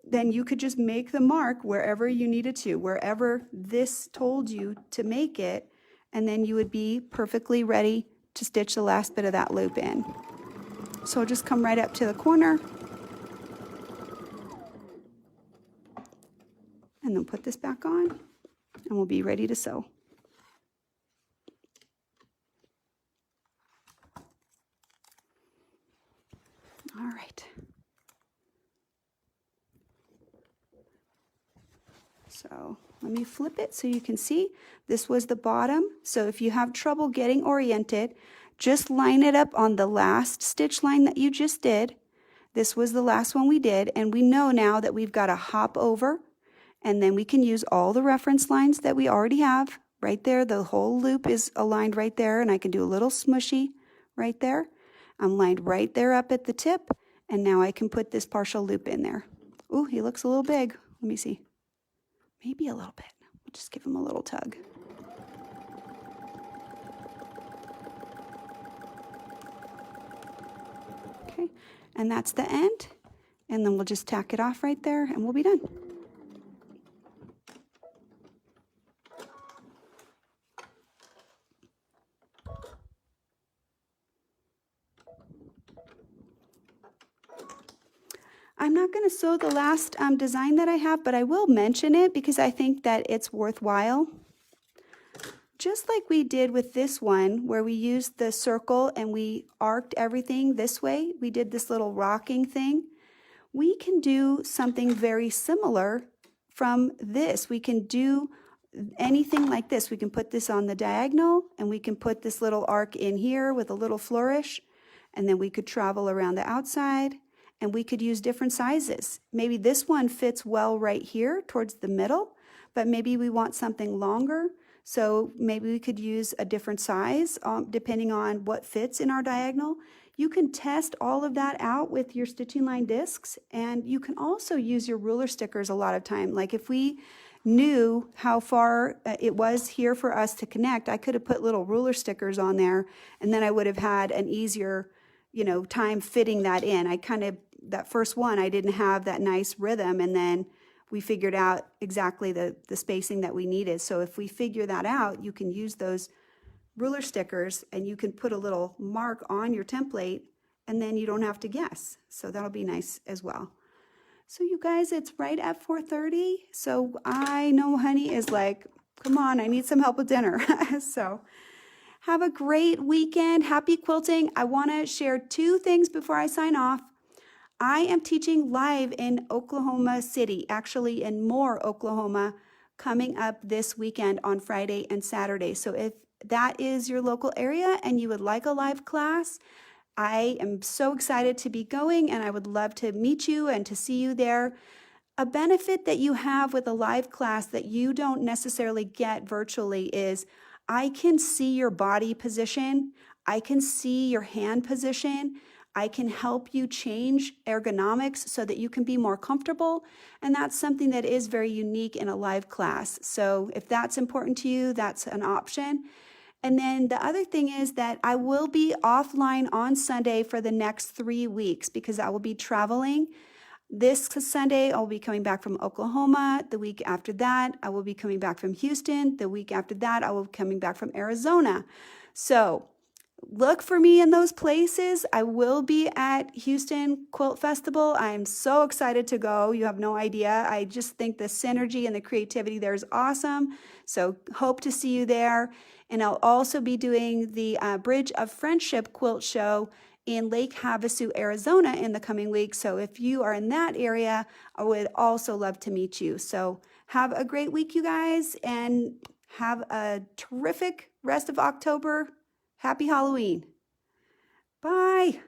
Speaker 1: then you could just make the mark wherever you needed to, wherever this told you to make it, and then you would be perfectly ready to stitch the last bit of that loop in. So just come right up to the corner, and then put this back on, and we'll be ready to sew. All right. So let me flip it so you can see. This was the bottom. So if you have trouble getting oriented, just line it up on the last stitch line that you just did. This was the last one we did, and we know now that we've got to hop over, and then we can use all the reference lines that we already have right there. The whole loop is aligned right there, and I can do a little smushy right there. I'm lined right there up at the tip, and now I can put this partial loop in there. Ooh, he looks a little big. Let me see. Maybe a little bit. We'll just give him a little tug. Okay, and that's the end. And then we'll just tack it off right there, and we'll be done. I'm not going to sew the last design that I have, but I will mention it because I think that it's worthwhile. Just like we did with this one, where we used the circle and we arced everything this way, we did this little rocking thing. We can do something very similar from this. We can do anything like this. We can put this on the diagonal, and we can put this little arc in here with a little flourish, and then we could travel around the outside. And we could use different sizes. Maybe this one fits well right here towards the middle, but maybe we want something longer. So maybe we could use a different size depending on what fits in our diagonal. You can test all of that out with your stitching line discs, and you can also use your ruler stickers a lot of time. Like if we knew how far it was here for us to connect, I could have put little ruler stickers on there, and then I would have had an easier time fitting that in. That first one, I didn't have that nice rhythm, and then we figured out exactly the spacing that we needed. So if we figure that out, you can use those ruler stickers, and you can put a little mark on your template, and then you don't have to guess. So that'll be nice as well. So you guys, it's right at 4:30. So I know Honey is like, come on, I need some help with dinner. So have a great weekend. Happy quilting. I want to share 2 things before I sign off. I am teaching live in Oklahoma City, actually in Moore, Oklahoma, coming up this weekend on Friday and Saturday. So if that is your local area and you would like a live class, I am so excited to be going, and I would love to meet you and to see you there. A benefit that you have with a live class that you don't necessarily get virtually is I can see your body position, I can see your hand position, I can help you change ergonomics so that you can be more comfortable, and that's something that is very unique in a live class. So if that's important to you, that's an option. And then the other thing is that I will be offline on Sunday for the next 3 weeks because I will be traveling. This Sunday, I'll be coming back from Oklahoma. The week after that, I will be coming back from Houston. The week after that, I will be coming back from Arizona. So look for me in those places. I will be at Houston Quilt Festival. I'm so excited to go. You have no idea. I just think the synergy and the creativity there is awesome. So hope to see you there. And I'll also be doing the Bridge of Friendship Quilt Show in Lake Havasu, Arizona in the coming week. So if you are in that area, I would also love to meet you. So have a great week, you guys, and have a terrific rest of October. Happy Halloween. Bye.